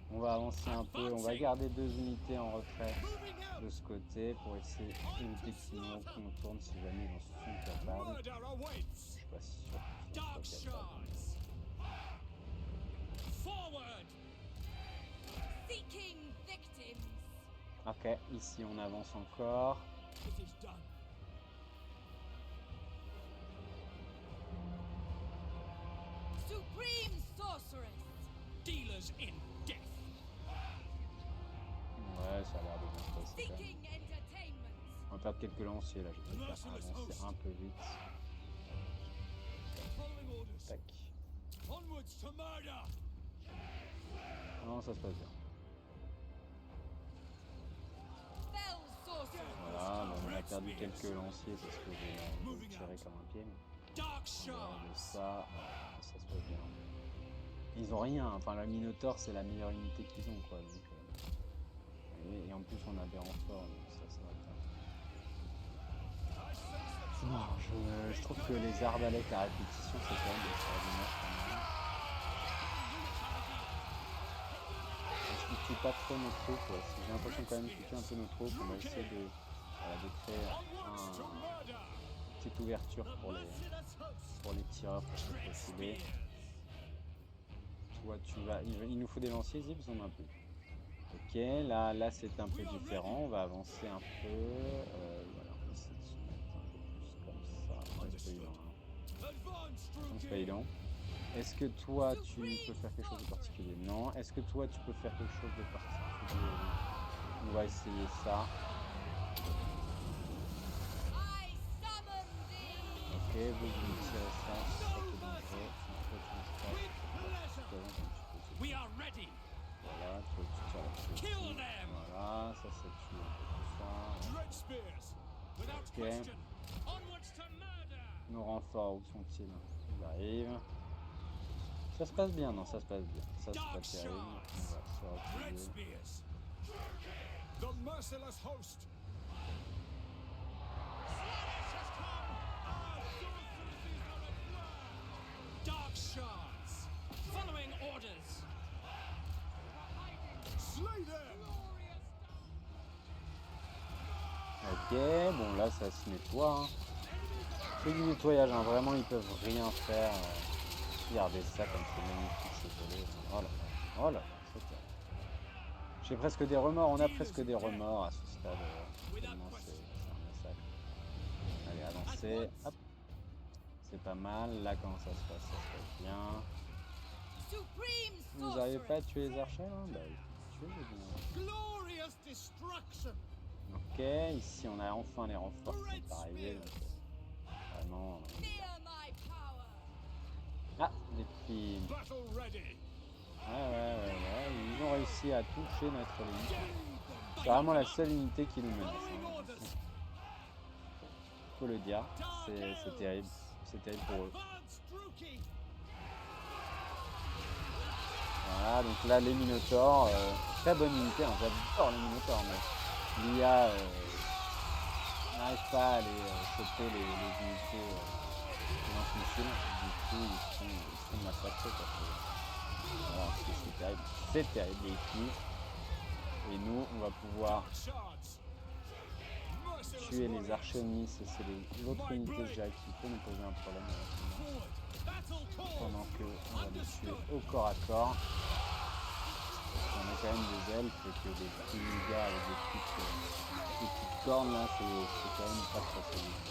On va avancer un peu, on va garder 2 unités en retrait de ce côté pour essayer d'éviter qu'ils nous contournent si jamais ils en sont capables. Je suis pas si sûr qu'ils soient capables. Ok, ici on avance encore. Supreme sorceress. Dealers in death. Ouais, ça a l'air de bien se passer quand même. Seeking entertainment. On va perdre quelques lanciers là, je vais peut-être faire avancer un peu vite. Tac. Onwards to murder. Non, ça se passe bien. Fell sorceress. Voilà, bon, on a perdu quelques lanciers parce que j'ai tiré comme un pied. Dark On va shards. enlever ça, ça se passe bien. Ils ont rien, enfin la Minotaur c'est la meilleure unité qu'ils ont quoi. Donc, et en plus on a des renforts, donc ça va faire. Non, je trouve que les arbalètes à répétition c'est quand même extraordinaire quand même. Est-ce qu'ils tuent pas trop nos troupes? Ouais. J'ai l'impression quand même qu'ils tuent un peu nos troupes. On va essayer de créer une petite ouverture pour les tireurs pour se profiler. Toi tu vas. Il nous faut des lanciers, Zibs, on en a plus. Ok, là c'est un peu différent. On va avancer un peu. Voilà, on va essayer de se mettre un peu plus comme ça. Ouais, c'est pas évident. Hein. C'est pas évident. Est-ce que toi tu peux faire quelque chose de particulier? Non. Est-ce que toi tu peux faire quelque chose de particulier? On va essayer ça. Ok, vous me tirez ça, c'est pas trop dangereux. We are ready. Voilà, toi tu tires là-dessus. Voilà, ça tue tout ça. Dread spears. Without Ok. question. Onwards to murder. Nos renforts, où sont-ils? Ils arrivent. Ça se passe bien, non, ça se passe bien. Ça c'est pas terrible. On va se Dread replier. spears. The merciless host. Dark shards. Following orders. Slay them. Ok, bon là ça se nettoie. Hein. C'est du nettoyage, hein. Vraiment ils peuvent rien faire. Regardez ça comme c'est magnifique ce volet. Oh là là, oh là là, c'est terrible. J'ai presque des remords, on a presque des remords à ce stade. Tellement c'est un massacre. Allez, avancez, hop. C'est pas mal, là comment ça se passe bien. Supreme Vous n'arrivez pas à sorceress. tuer les archers là? Bah tuez-les bien. Glorious destruction. Ok, ici on a enfin les renforts qui sont arrivés. Donc, vraiment. Fear my power. Ah, des petits. Battle ready. Ouais. Ils ont réussi à toucher notre ligne. C'est vraiment la seule unité qui nous menace. Faut le dire. C'est terrible. C'est terrible pour eux. Advance, Druki. Voilà, donc là les Minotaurs, très bonne unité, hein, j'adore les Minotaurs, mais l'IA n'arrive pas à aller choper les unités de lance-missiles, du coup ils sont massacrés parce que voilà, c'est terrible les filles. Et nous on va pouvoir Shards. Merciless tuer les warriors. archenis, c'est l'autre unité déjà qui peut nous poser un problème Forward. Battle call. pendant qu'on va les tuer au corps à corps. On a quand même des elfes et que des petits gars avec des petites cornes là, c'est quand même pas très solide.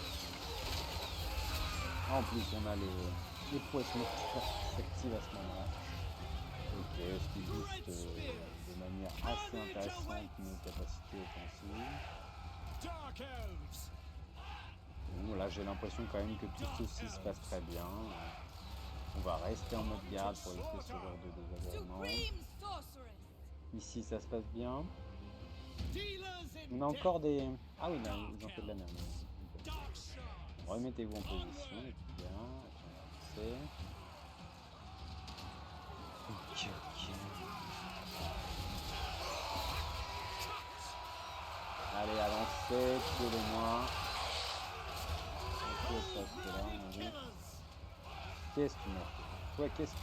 En plus on a les poissons qui s'activent à ce moment-là. Ok, ce qui booste de manière assez intéressante nos capacités offensives. Dark elves. Bon, là j'ai l'impression quand même que tout ceci se passe très bien. On va rester en mode garde pour éviter ce genre de désagréments. Supreme sorceress. Ici ça se passe bien. Dealers in On a death. encore des... Ah oui, là, ils ont fait de la merde. Dark shards. Remettez-vous en position, et puis bien. Avancez. Ok. Allez, avancez, tuez-les-moi. Ok, ça c'est là, on a vu. Qu'est-ce que tu m'as fait? Toi, qu'est-ce que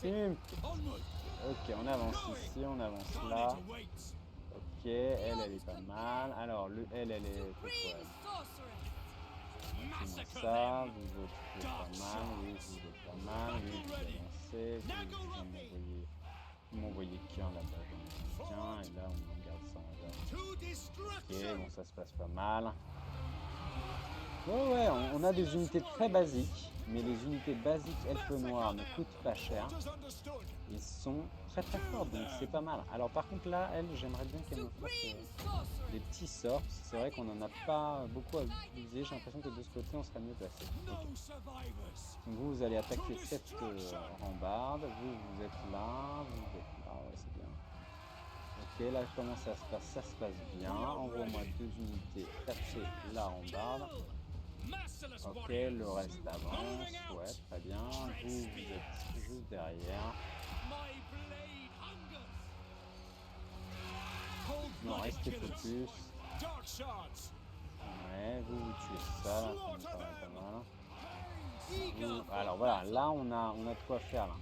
tu me fais? Onward. Ok, on avance ici, on avance là. Carnage awaits. Ok, elle est pas mal. Alors, elle est quoi Supreme elle? sorceress. Massacre Ça, them. vous autres, vous êtes pas mal, oui, vous êtes pas mal, oui, vous avancez, vous m'envoyez qu'un là-bas, j'en ai qu'un, et là on en garde ça en bas. To Ok, destruction. bon, ça se passe pas mal. Ouais, on a des unités très basiques, mais les unités basiques elfes noirs ne coûtent pas cher, Orders understood. ils sont très très forts, donc c'est pas mal. Alors par contre là, elle, j'aimerais bien qu'elle me fasse Supreme des sorceress. petits sorts, c'est vrai qu'on en a pas beaucoup à utiliser, j'ai l'impression que de ce côté on serait mieux placé. No survivors. Donc vous allez attaquer cette rambarde, vous êtes là, ouais c'est bien. Ok, là comment ça se passe? Ça se passe bien, envoie-moi 2 unités taper la rambarde. Merciless Ok, warriors. le reste avance, ouais très bien, vous êtes juste derrière. My blade hungers. Non, Cold-blooded restez killers. focus. Dark shards. Ouais, vous tuez ça, là, ça me paraît pas mal. Eager Vous- for alors voilà, battle. là on a de quoi faire là.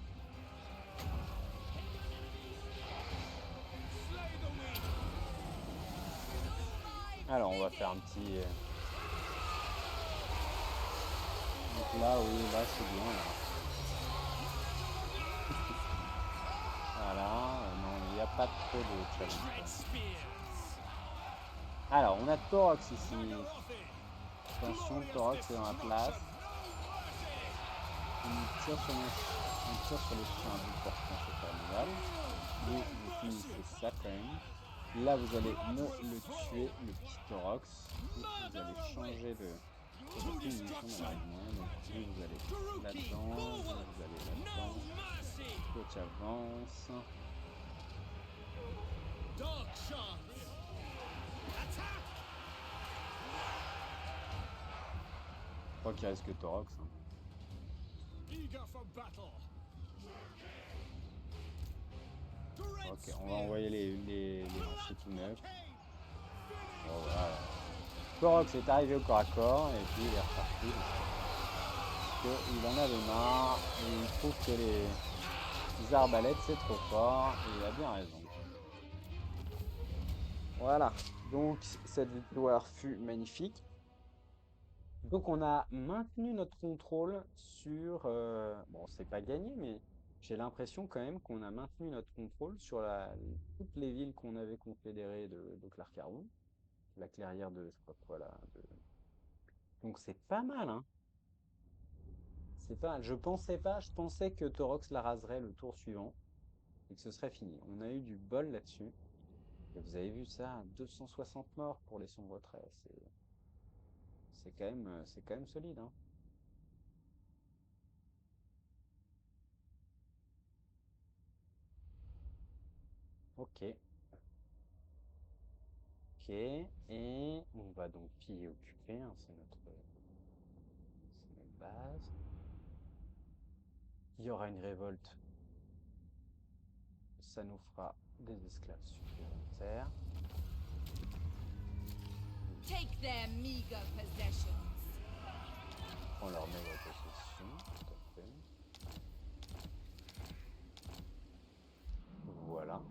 Slay the weak. Alors on va faire un petit... Donc là, oui, là c'est bien là. Voilà, non, il n'y a pas trop de challenge. Dread spears. Alors, on a Torox ici. Nagarothi. Attention, Torox est dans la place. On tire sur les chiens à bout portant, c'est formidable. Vous finissez ça quand même. Là, vous allez le tuer, le petit Torox. Vous allez changer de position malheureusement. Donc, vous allez là-dedans, vous allez là-dedans. No mercy. Toi, tu avances. Dark shards. Attack. Je crois qu'il reste que Torox. Hein. Eager for battle. Ok, on va envoyer les lancers tout neufs. Bon, voilà. Torox est arrivé au corps à corps et puis il est reparti. Parce qu'il en avait marre et il trouve que les arbalètes c'est trop fort et il a bien raison. Voilà, donc cette victoire fut magnifique. Donc on a maintenu notre contrôle sur... bon, c'est pas gagné, mais j'ai l'impression quand même qu'on a maintenu notre contrôle sur toutes les villes qu'on avait confédérées de Clarcaron. La clairière de... je sais pas quoi là. Donc c'est pas mal, hein. C'est pas mal. Je pensais que Torox la raserait le tour suivant et que ce serait fini. On a eu du bol là-dessus. Et vous avez vu ça, 260 morts pour les sombres traits. C'est quand même solide, hein. Ok. Ok. Et on va donc piller occuper, hein, c'est notre base. Il y aura une révolte. Ça nous fera des esclaves supplémentaires. Take their meager possessions. On leur met la possession. Tout à fait. Voilà.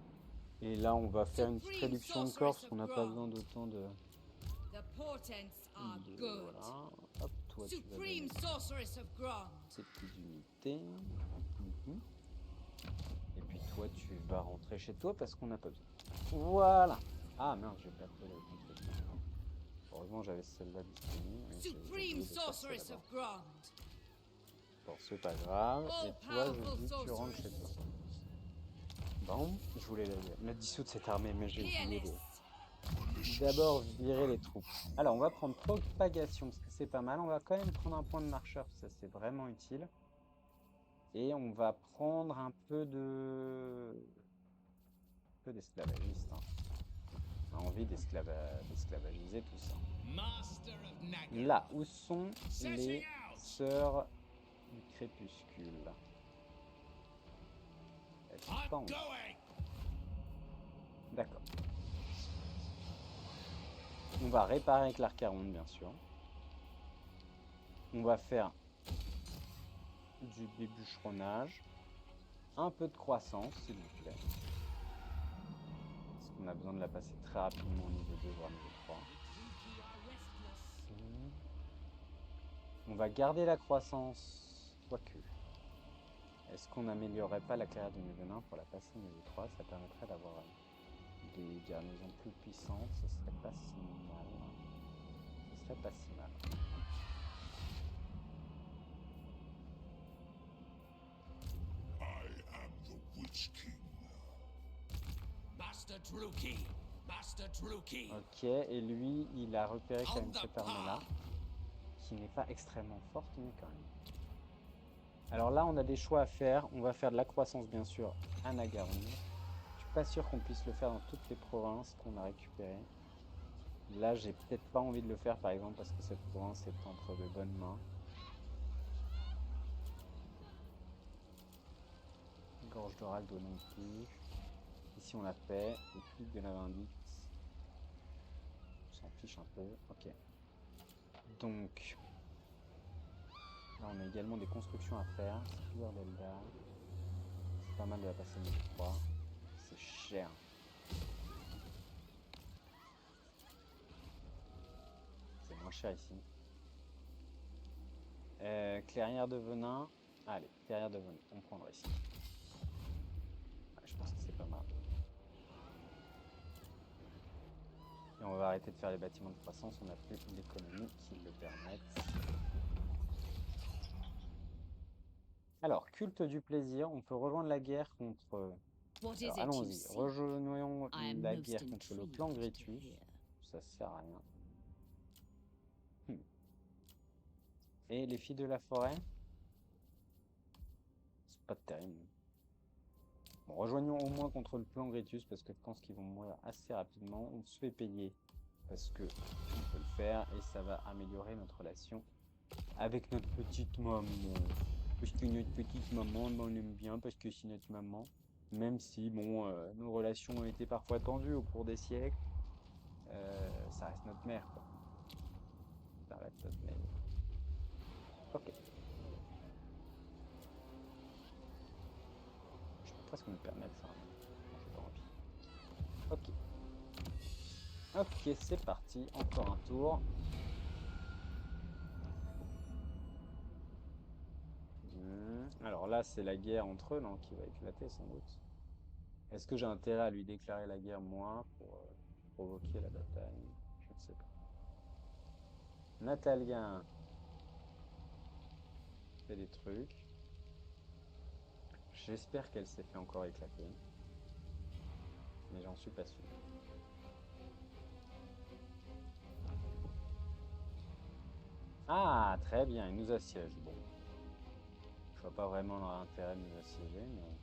Et là, on va faire une petite réduction de corps parce qu'on n'a pas besoin d'autant de... The portents are good. Voilà. Hop, toi, tu vas donner Supreme sorceress of Grond. ces petites unités. Mhm. Et puis toi, tu vas rentrer chez toi parce qu'on n'a pas besoin. Voilà. Ah merde, j'ai pas fait le contre. Heureusement, j'avais celle-là disponible. Et j'ai oublié Supreme de faire sorceress celle-là. of Grond. Bon, c'est pas grave. Et toi, je dis que tu rentres chez toi. Bon, je voulais la dissoudre cette armée, mais j'ai oublié de d'abord virer les troupes. Alors, on va prendre propagation parce que c'est pas mal. On va quand même prendre un point de marcheur, ça c'est vraiment utile. Et on va prendre un peu d'esclavagistes, hein. On a envie d'esclavagiser tout ça. Master of Nagara. Là, où sont Setting les out. sœurs du crépuscule? Elles sont pas en I'm haut. going. D'accord. On va réparer Clarcaronde, bien sûr. On va faire du débûcheronnage. Un peu de croissance, s'il vous plaît. Parce qu'on a besoin de la passer très rapidement au niveau 2, voire niveau 3. On va garder la croissance, quoique. Est-ce qu'on n'améliorerait pas la clairière de niveau 1 pour la passer au niveau 3? Ça permettrait d'avoir des garnisons plus puissantes. Ce serait pas si mal. Ce serait pas si mal. I am the Witch King. Master Druki. Master Druki. Ok, et lui, il a repéré quand même cette armée-là, qui n'est pas extrêmement forte, mais quand même. Alors là, on a des choix à faire. On va faire de la croissance, bien sûr, à Nagaron. Je suis pas sûr qu'on puisse le faire dans toutes les provinces qu'on a récupérées. Là, j'ai peut-être pas envie de le faire, par exemple, parce que cette province est entre de bonnes mains. Gorge d'Oraldo non plus. Ici, on la paix. Et puis de la vindicte. On s'en fiche un peu. Ok. Donc, là, on a également des constructions à faire. Spire d'Elda. C'est pas mal de la passer niveau 3. C'est cher. C'est moins cher ici. Clairière de venin. Allez, clairière de venin. On prendra ici. Ouais, je pense que c'est pas mal. Et on va arrêter de faire les bâtiments de croissance. On n'a plus l'économie qui le permettent. Alors, culte du plaisir. On peut rejoindre la guerre contre... What is Alors, it you allons-y. see? Rejoignons I am la most guerre contre le clan intrigued to Gritus. hear. Ça sert à rien. Et les filles de la forêt? C'est pas terrible. Bon, rejoignons au moins contre le clan Gritus parce que je pense qu'ils vont mourir assez rapidement. On se fait payer parce que on peut le faire et ça va améliorer notre relation avec notre petite maman. Parce que notre petite maman, ben, on aime bien parce que c'est notre maman. Même si, bon, nos relations ont été parfois tendues au cours des siècles, ça reste notre mère, quoi. Ça reste notre mère. Ok. Je peux presque me permettre ça. Non, j'ai pas envie. Ok. Ok, c'est parti. Encore un tour. là, c'est la guerre entre eux, non, qui va éclater sans doute. Est-ce que j'ai intérêt à lui déclarer la guerre, moi, pour provoquer la bataille? Je ne sais pas. Natalien fait des trucs. J'espère qu'elle s'est fait encore éclater. Mais j'en suis pas sûr. Ah, très bien, il nous assiège. Bon, je vois pas vraiment leur intérêt de nous assiéger, mais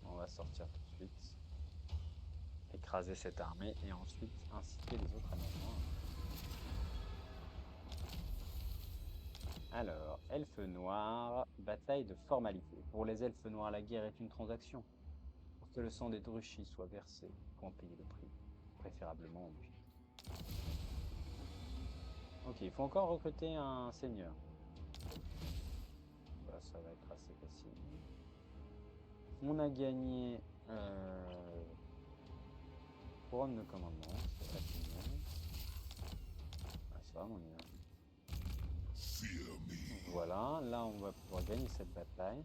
on va sortir tout de suite. Écraser cette armée et ensuite inciter les autres à nous rejoindre. Alors, elfes noirs, bataille de formalité. Pour les elfes noirs, la guerre est une transaction. Pour que le sang des Druchis soit versé, il faut en payer le prix, préférablement en buis. Ok, il faut encore recruter un seigneur. Bah, ça va être assez facile. On a gagné couronne de commandement, c'est assez bien. Ah, c'est vraiment nul. Voilà, là on va pouvoir gagner cette bataille.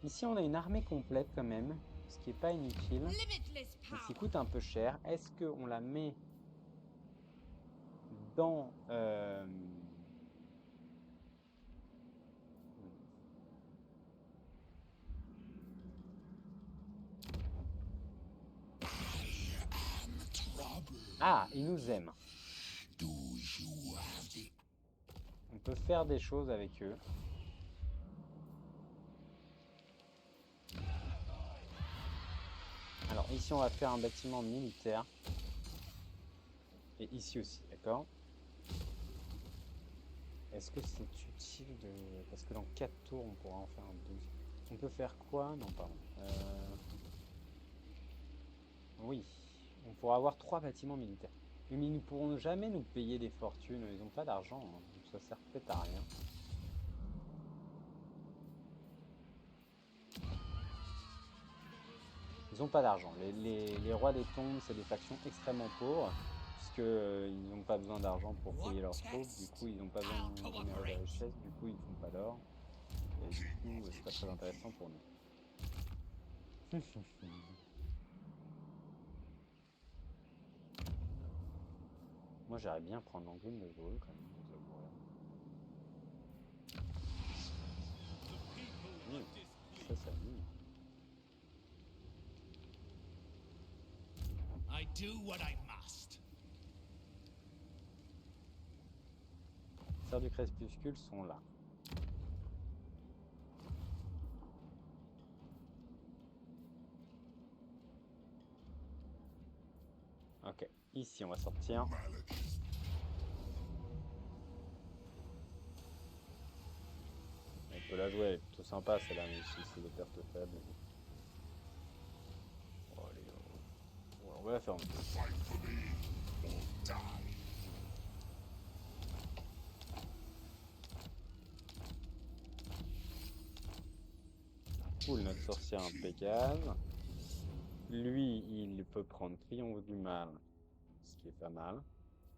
Ici on a une armée complète quand même, ce qui n'est pas inutile, Limitless mais qui power. coûte un peu cher. Est-ce qu'on la met dans... Ah, ils nous aiment. On peut faire des choses avec eux. Alors ici on va faire un bâtiment militaire. Et ici aussi, d'accord? Est-ce que c'est utile de... Parce que dans 4 tours on pourra en faire un 12. On peut faire quoi? Non, pardon. Oui, on pourra avoir 3 bâtiments militaires. Mais ils ne pourront jamais nous payer des fortunes. Ils n'ont pas d'argent, hein. Donc ça sert peut-être à rien. Ils n'ont pas d'argent. Les rois des tombes, c'est des factions extrêmement pauvres, puisqu'ils n'ont pas besoin d'argent pour payer leurs troupes. Du coup, ils n'ont pas besoin de générer de richesse. Du coup, ils font pas d'or. Et du coup, c'est pas très intéressant pour nous. Moi, j'aimerais bien prendre l'Anguille de Gaule, quand même, je vous avouerai. Ça mine. I do what I must. Les Sœurs du Crépuscule sont là. Ok, ici, on va sortir. On peut la jouer, elle est plutôt sympa, celle-là, mais si c'est des pertes faibles. Oh, allez, ouais, on va la faire en deux. Cool, notre sorcière impeccable. Lui, il peut prendre Triomphe du Mal, ce qui est pas mal.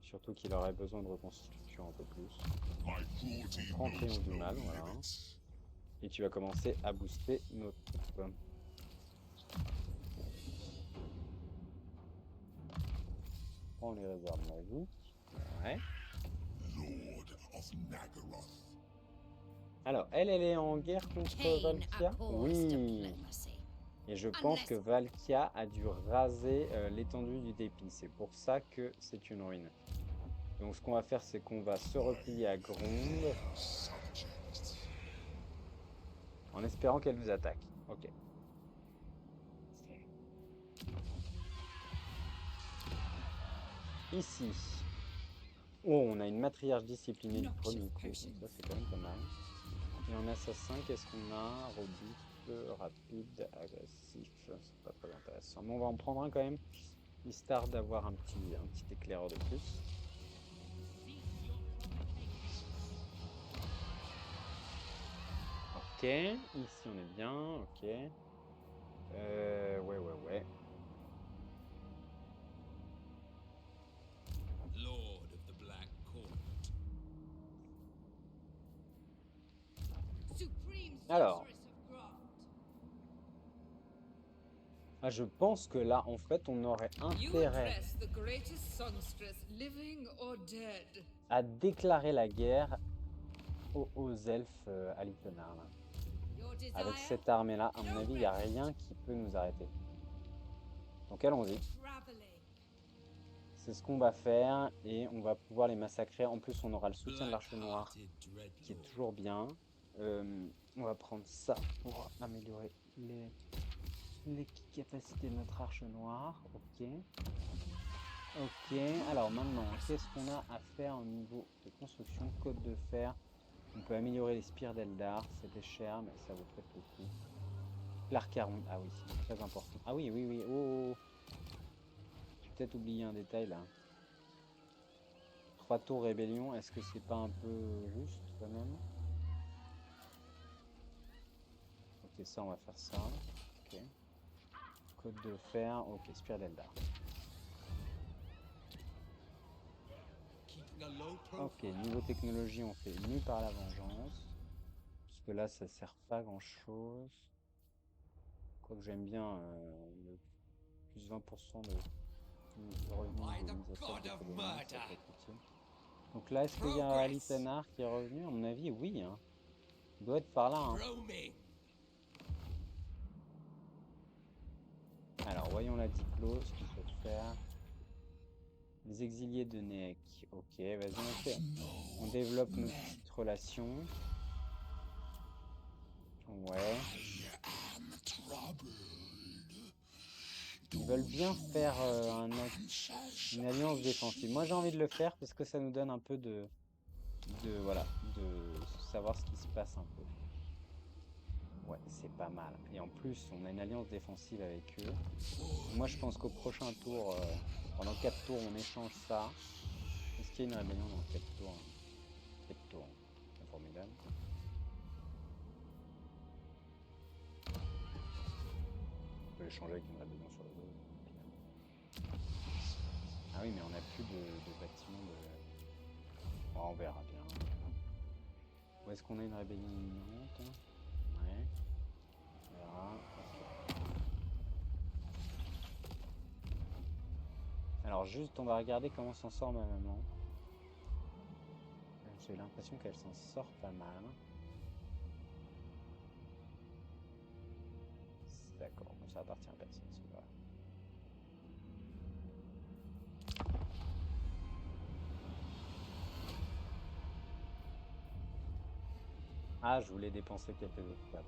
Surtout qu'il aurait besoin de reconstitution un peu plus. On prend Triomphe du Mal, voilà. Et tu vas commencer à booster nos troupes. On prend les réserves magiques. Ouais. Alors, elle est en guerre contre Kane Valkia? abhors Oui. diplomacy. Et je pense que Valkia a dû raser l'étendue du dépit. C'est pour ça que c'est une ruine. Donc ce qu'on va faire, c'est qu'on va se replier à Gronde. En espérant qu'elle nous attaque. Ok. Ici. Oh, on a une matriarche disciplinée du premier coup. Donc ça, c'est quand même pas mal. Et en assassin, qu'est-ce qu'on a? Robuste, rapide, agressif. C'est pas très intéressant. Mais on va en prendre un quand même. Histoire d'avoir un petit éclaireur de plus. Ok. Ici, on est bien. Ok. Ouais. Lord of the Black Court. Supreme Alors, Sorceress of Graft. je pense que là, en fait, on aurait You intérêt address the greatest songstress, living or dead. à déclarer la guerre aux elfes à Littenar, là. Your desire? Avec cette armée-là, à mon avis, il n'y a rien qui peut nous arrêter. Donc allons-y. Traveling. C'est ce qu'on va faire et on va pouvoir les massacrer. En plus, on aura le soutien de l'Arche Noire Black-hearted qui est dreadlord. toujours bien. On va prendre ça pour améliorer les capacités de notre Arche Noire. Ok. Ok. Alors maintenant, qu'est-ce qu'on a à faire au niveau de construction? Côte de fer. On peut améliorer les spires d'Eldar. C'était cher, mais ça vaut peut-être le coup. L'Arcaron. Ah oui, très important. Ah oui, oui, oui. Oh, oh, oh. J'ai peut-être oublié un détail là. 3 tours rébellion, est-ce que c'est pas un peu juste quand même? Ok, ça on va faire ça. Ok. Côte de fer, ok, spire d'Eldar. Keeping a low Ok, profile. niveau technologie, on fait nu par la vengeance. Parce que là, ça sert pas grand chose. Quoique j'aime bien le plus 20% de revenu By des the mises à sac god de of Codenas, ça murder. peut être utile. Donc là, est-ce qu'il y a Progress. Alitanar qui est revenu? À mon avis, oui. Hein. Il doit être par là. Hein. Roaming. Alors, voyons la diplo, ce qu'on peut faire. Les exiliés de Neek. Ok, vas-y, on fait. On développe nos petites relations. Ouais. Ils veulent bien faire une alliance défensive. Moi, j'ai envie de le faire parce que ça nous donne un peu voilà, de savoir ce qui se passe un peu. Ouais, c'est pas mal. Et en plus, on a une alliance défensive avec eux. Moi, je pense qu'au prochain tour, pendant 4 tours, on échange ça. Est-ce qu'il y a une rébellion dans 4 tours? 4 tours. C'est formidable. On peut l'échanger avec une rébellion sur le dos. Ah oui, mais on n'a plus de bâtiment de... Bon, on verra bien. Où est-ce qu'on a une rébellion imminente? Ouais. On verra. Ok. Alors juste, on va regarder comment s'en sort ma maman. J'ai l'impression qu'elle s'en sort pas mal. D'accord, bon, ça appartient à personne, c'est vrai. Ah, je voulais dépenser quelques esclaves.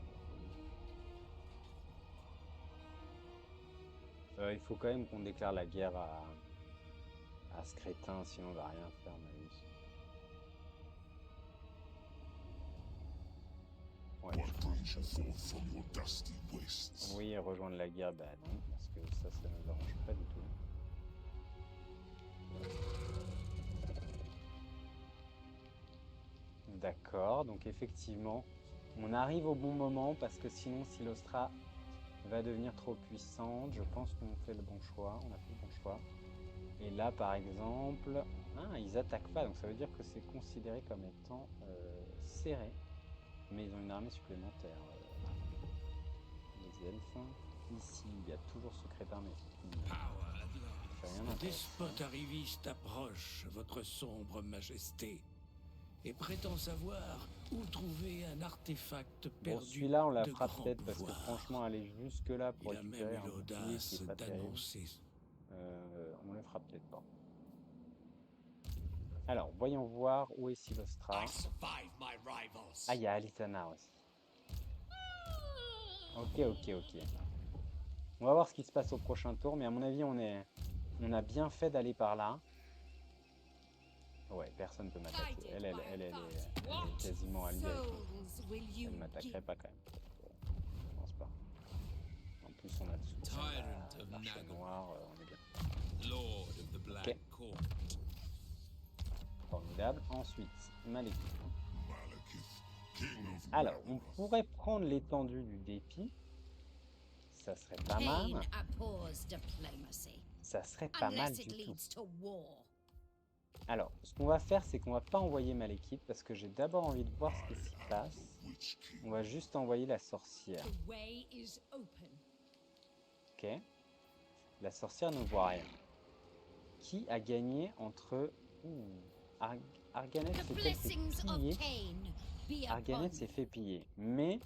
Il faut quand même qu'on déclare la guerre à ce crétin, sinon on va rien faire, Malus. Ouais, What je pense brings you que... forth from your dusty wastes? Oui, rejoindre la guerre, bah non, parce que ça nous arrange pas du tout. D'accord, donc effectivement, on arrive au bon moment parce que sinon Silostra va devenir trop puissante. Je pense qu'on fait le bon choix, on a fait le bon choix. Et là, par exemple, ah, ils attaquent pas, donc ça veut dire que c'est considéré comme étant serré. Mais ils ont une armée supplémentaire. Les elfes. Ici, il y a toujours ce crétin, mais qui Power at fait last. rien Le d'intéressant. despote arriviste approche, votre sombre majesté, et prétend savoir où trouver un artefact Bon, perdu celui-là, on la de fera grand peut-être parce que pouvoir. franchement, aller jusque-là pour Il a même récupérer eu un bouclier qui l'audace est pas terrible, d'annoncer. on le fera peut-être pas. Alors, voyons voir où est Silostra. I survive my rivals. Ah, il y a Alitana aussi. Ok, ok, ok. On va voir ce qui se passe au prochain tour, mais à mon avis, on a bien fait d'aller par là. Ouais, personne peut m'attaquer. Guided Elle by est What quasiment alliée avec nous. souls will you Elle m'attaquerait give? pas quand même. Je pense pas. En plus, on a le soutien Tyrant de of l'Arche Nagel. Noire, on est bien. Lord of the Black Court. Formidable. Ensuite, Malekith. Malekith, king of Alors, on Nagel. pourrait prendre l'étendue du dépit. Ça serait pas Pain mal. abhors diplomacy, Ça serait pas mal unless it du tout. leads to war. Alors, ce qu'on va faire, c'est qu'on va pas envoyer Malekith parce que j'ai d'abord envie de voir ce qui s'y passe. Witch King. On va juste envoyer la sorcière. The way is open. Ok. La sorcière ne voit rien. Qui a gagné entre... Arganet The s'est fait blessings of piller. Cain be Arganet upon s'est fait piller. Mais...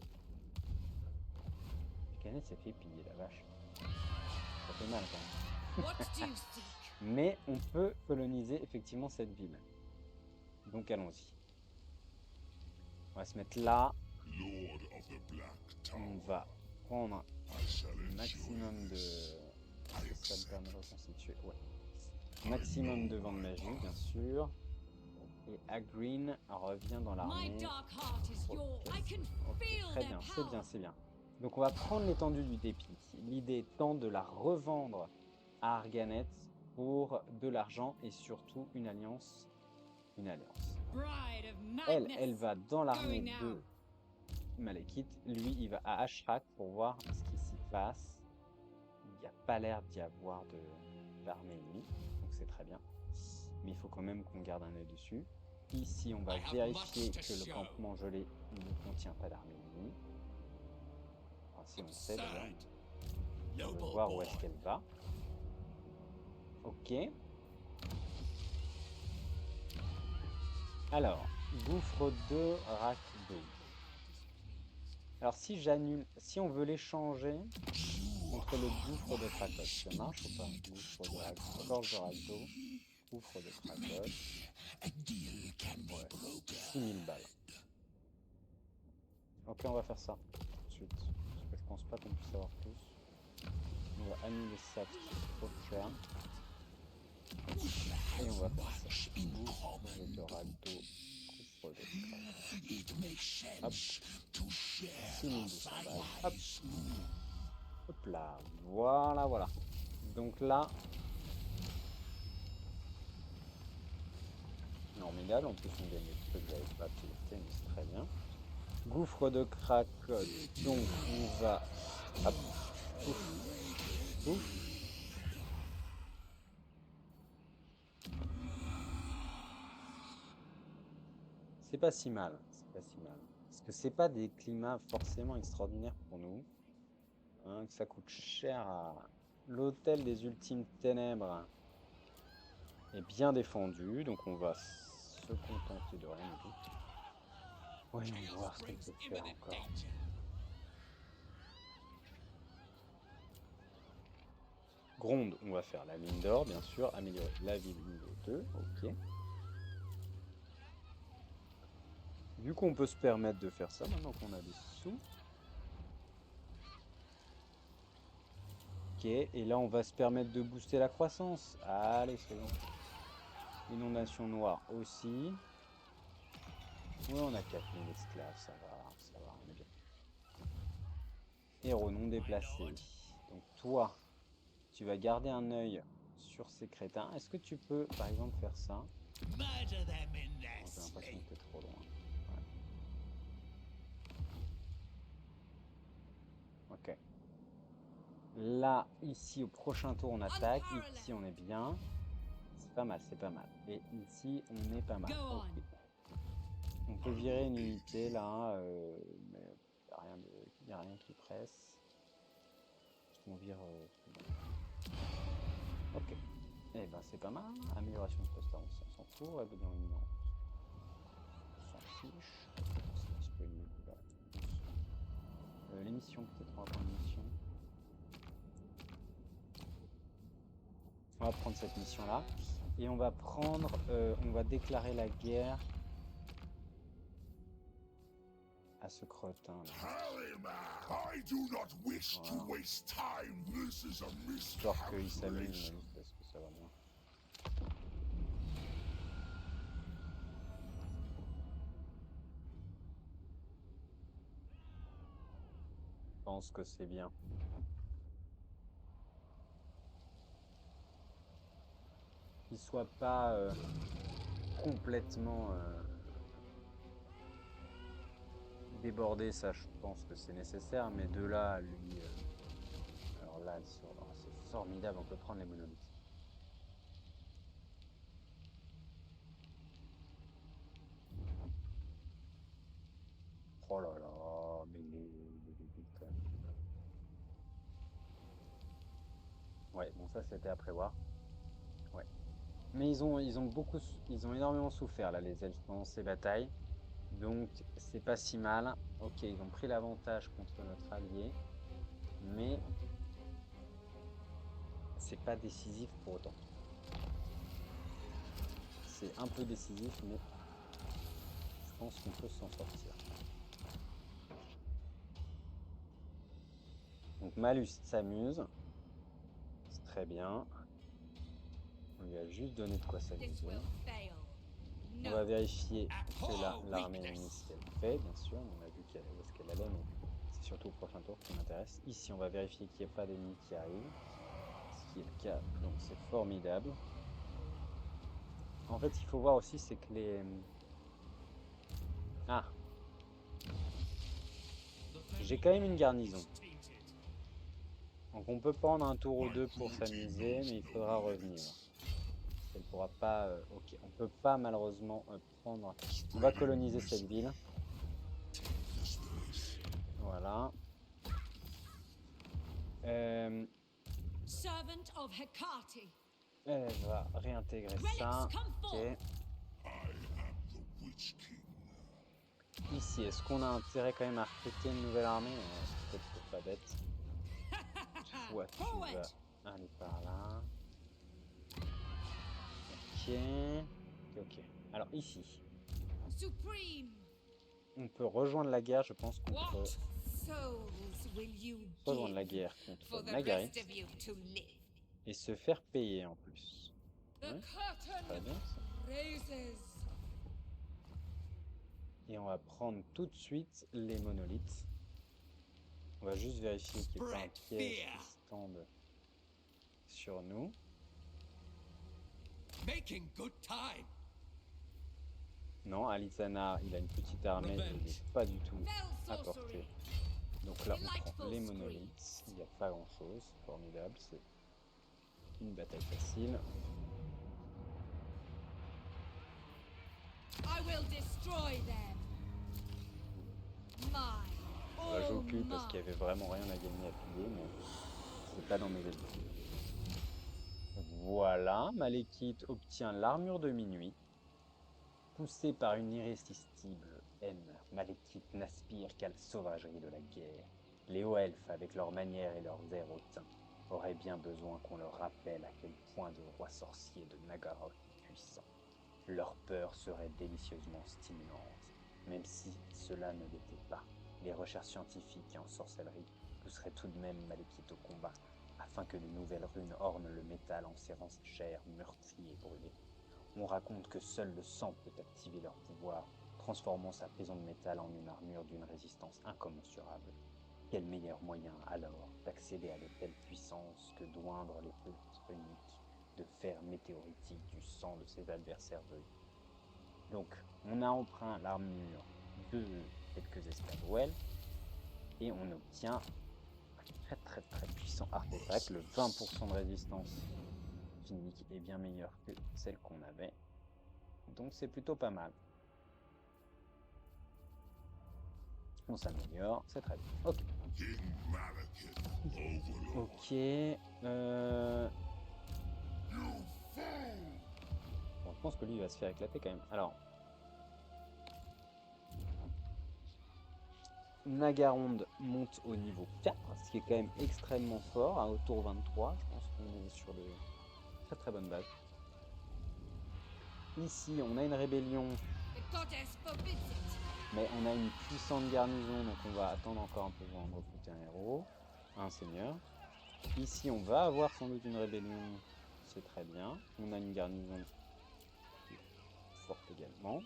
Arganet s'est fait piller, la vache. Ça fait mal quand même. What do you seek? Mais on peut coloniser effectivement cette ville. Donc allons-y. On va se mettre là. Lord of the Black On Tower. va prendre I shall un enjoy maximum de... this. I Ça me permet de accept. reconstituer. Ouais. Maximum de vents de magie, bien sûr. Et Agreen revient dans My l'armée. dark heart is yours. I can Ok, feel très their bien, c'est power. bien, c'est bien. Donc on va prendre l'étendue du dépit. L'idée étant de la revendre à Arganet pour de l'argent et surtout une alliance. Une alliance. Bride of Elle madness. va dans l'armée Going de now. Malekith. Lui, il va à Ashrak pour voir ce qui s'y passe. Il n'y a pas l'air d'y avoir d'armée ennemie, donc c'est très bien. Mais il faut quand même qu'on garde un œil dessus. Ici, on va I have vérifier much to que le show. campement gelé ne contient pas d'armée ennemie. Enfin, si on sait d'ailleurs, Absurd. on va Noble voir où boy. est-ce qu'elle va. Ok. Alors, gouffre de Rakdo. Alors si j'annule, si on veut l'échanger contre le gouffre de Kratos, ça marche ou pas? Gouffre de Rakdo, gorge de Rakdo, gouffre de Kratos. Ouais, 6000 balles. Ok, on va faire ça tout de suite. Parce que je pense pas qu'on puisse avoir plus. On va annuler ça parce que c'est trop cher. Et on va faire ça. Gouffre de Rakdo, gouffre de Kratos. Hop. 6200 balles. Hop. Hop là. Voilà, voilà. Donc là... Normidal, en plus on gagne des trucs, j'avais pas tilté, mais c'est très bien. Gouffre de Krakos, donc on va... Hop. Ouf. Ouf. C'est pas si mal, c'est pas si mal. Parce que c'est pas des climats forcément extraordinaires pour nous. Hein, que ça coûte cher à... L'hôtel des ultimes ténèbres est bien défendu, donc on va se contenter de rien du tout. Voyons voir ce qu'on peut faire encore. Gronde, on va faire la mine d'or, bien sûr. Améliorer la ville niveau 2, ok. Vu qu'on peut se permettre de faire ça, maintenant qu'on a des sous. Ok, et là on va se permettre de booster la croissance. Allez, soyons. Inondation noire aussi. Ouais, on a 4000 esclaves, ça va, on est bien. Héros non déplacé. Donc toi, tu vas garder un œil sur ces crétins. Est-ce que tu peux, par exemple, faire ça? Murder them in Bon, their j'ai l'impression que sleep. t'es trop loin. Ouais. Ok. Là, ici, au prochain tour, on attaque. Ici, on est bien. C'est pas mal, c'est pas mal. Et ici, on est pas mal. Go on. Ok. On peut virer une unité là, mais il n'y a rien qui presse. On vire. Ok. Eh ben c'est pas mal. Amélioration de poste avancée, on s'en fout. Rébellion imminente. On s'en fiche. C'est un petit peu une... l'émission, peut-être on va prendre l'émission. On va prendre cette mission là. Et on va prendre. On va déclarer la guerre à ce cretin là. Harryman, I do not wish to waste time. This is a Histoire qu'il s'amuse, miscalculation. parce que ça va bien. Je pense que c'est bien. Qu'il soit pas complètement débordé, ça je pense que c'est nécessaire, mais de là à lui... alors là, c'est formidable, on peut prendre les monolithes. Oh là là, mais les quand même. Ouais, bon ça c'était à prévoir. Ouais. Mais ils ont énormément souffert là, les elfes pendant ces batailles. Donc c'est pas si mal. Ok, ils ont pris l'avantage contre notre allié, mais c'est pas décisif pour autant. C'est un peu décisif, mais je pense qu'on peut s'en sortir. Donc Malus s'amuse. C'est très bien. On lui a juste donné de quoi This s'amuser. will fail. On va No. vérifier que l'armée ennemie ce qu'elle fait, bien sûr. On a vu où est-ce qu'elle allait, mais c'est surtout au prochain tour qui m'intéresse. Ici, on va vérifier qu'il n'y ait pas d'ennemis qui arrivent. Ce qui est le cas, donc c'est formidable. En fait, il faut voir aussi, c'est que les... Ah, j'ai quand même une garnison. Donc on peut prendre un tour ou deux pour s'amuser, mais il faudra revenir. Elle pourra pas... ok, on peut pas malheureusement prendre... On va coloniser cette ville. Voilà. Servant of Hecate. Elle va réintégrer ça. Relics, come Ok. forth. The Witch King. Ici, est-ce qu'on a intérêt quand même à recruter une nouvelle armée? C'est peut-être pas bête. Toi, tu vas Forward. aller par là. Ok. Ok. Alors ici, Supreme. on peut rejoindre la guerre, je pense, contre... What souls will you Rejoindre la give guerre for contre the Nagarit rest of you to live? et se faire payer en plus. The Ouais, très curtain bien ça. raises. Et on va prendre tout de suite les monolithes. On va juste vérifier qu'il n'y ait pas un piège qui se tende sur nous. Making good time. Non, Alizana, il a une petite armée, mais il n'est pas du tout Fell à portée. sorcery. Donc là, on prend les monolithes. Il n'y a pas grand-chose. Formidable, c'est une bataille facile. I will destroy them. Mine. On va jouer au All cul parce qu'il n'y mine. avait vraiment rien à gagner à piller, mais c'est pas dans mes habitudes. Voilà, Malekith obtient l'armure de minuit. Poussé par une irrésistible haine, Malekith n'aspire qu'à la sauvagerie de la guerre. Les hauts elfes, avec leurs manières et leurs airs hautains, auraient bien besoin qu'on leur rappelle à quel point le roi sorcier de Nagaroth est puissant. Leur peur serait délicieusement stimulante, même si cela ne l'était pas. Les recherches scientifiques et en sorcellerie pousseraient tout de même Malekith au combat, afin que de nouvelles runes ornent le métal en serrant sa chair meurtrie et brûlée. On raconte que seul le sang peut activer leur pouvoir, transformant sa prison de métal en une armure d'une résistance incommensurable. Quel meilleur moyen alors d'accéder à de telles puissances que d'oindre les petites runiques de fer météoritique du sang de ses adversaires venus. Donc, on a emprunt l'armure de quelques escadrouelles et on obtient un très puissant artefact, le 20% de résistance physique est bien meilleure que celle qu'on avait. Donc c'est plutôt pas mal. On s'améliore, c'est très bien. Ok. King Malekith, Overlord. Ok. Bon, je pense que lui il va se faire éclater quand même. Alors. Nagaronde monte au niveau 4, ce qui est quand même extrêmement fort, au tour 23. Je pense qu'on est sur de très bonnes bases. Ici, on a une rébellion, The goddess forbids it. mais on a une puissante garnison, donc on va attendre encore un peu avant de recruter un héros, un seigneur. Ici, on va avoir sans doute une rébellion, c'est très bien. On a une garnison forte également.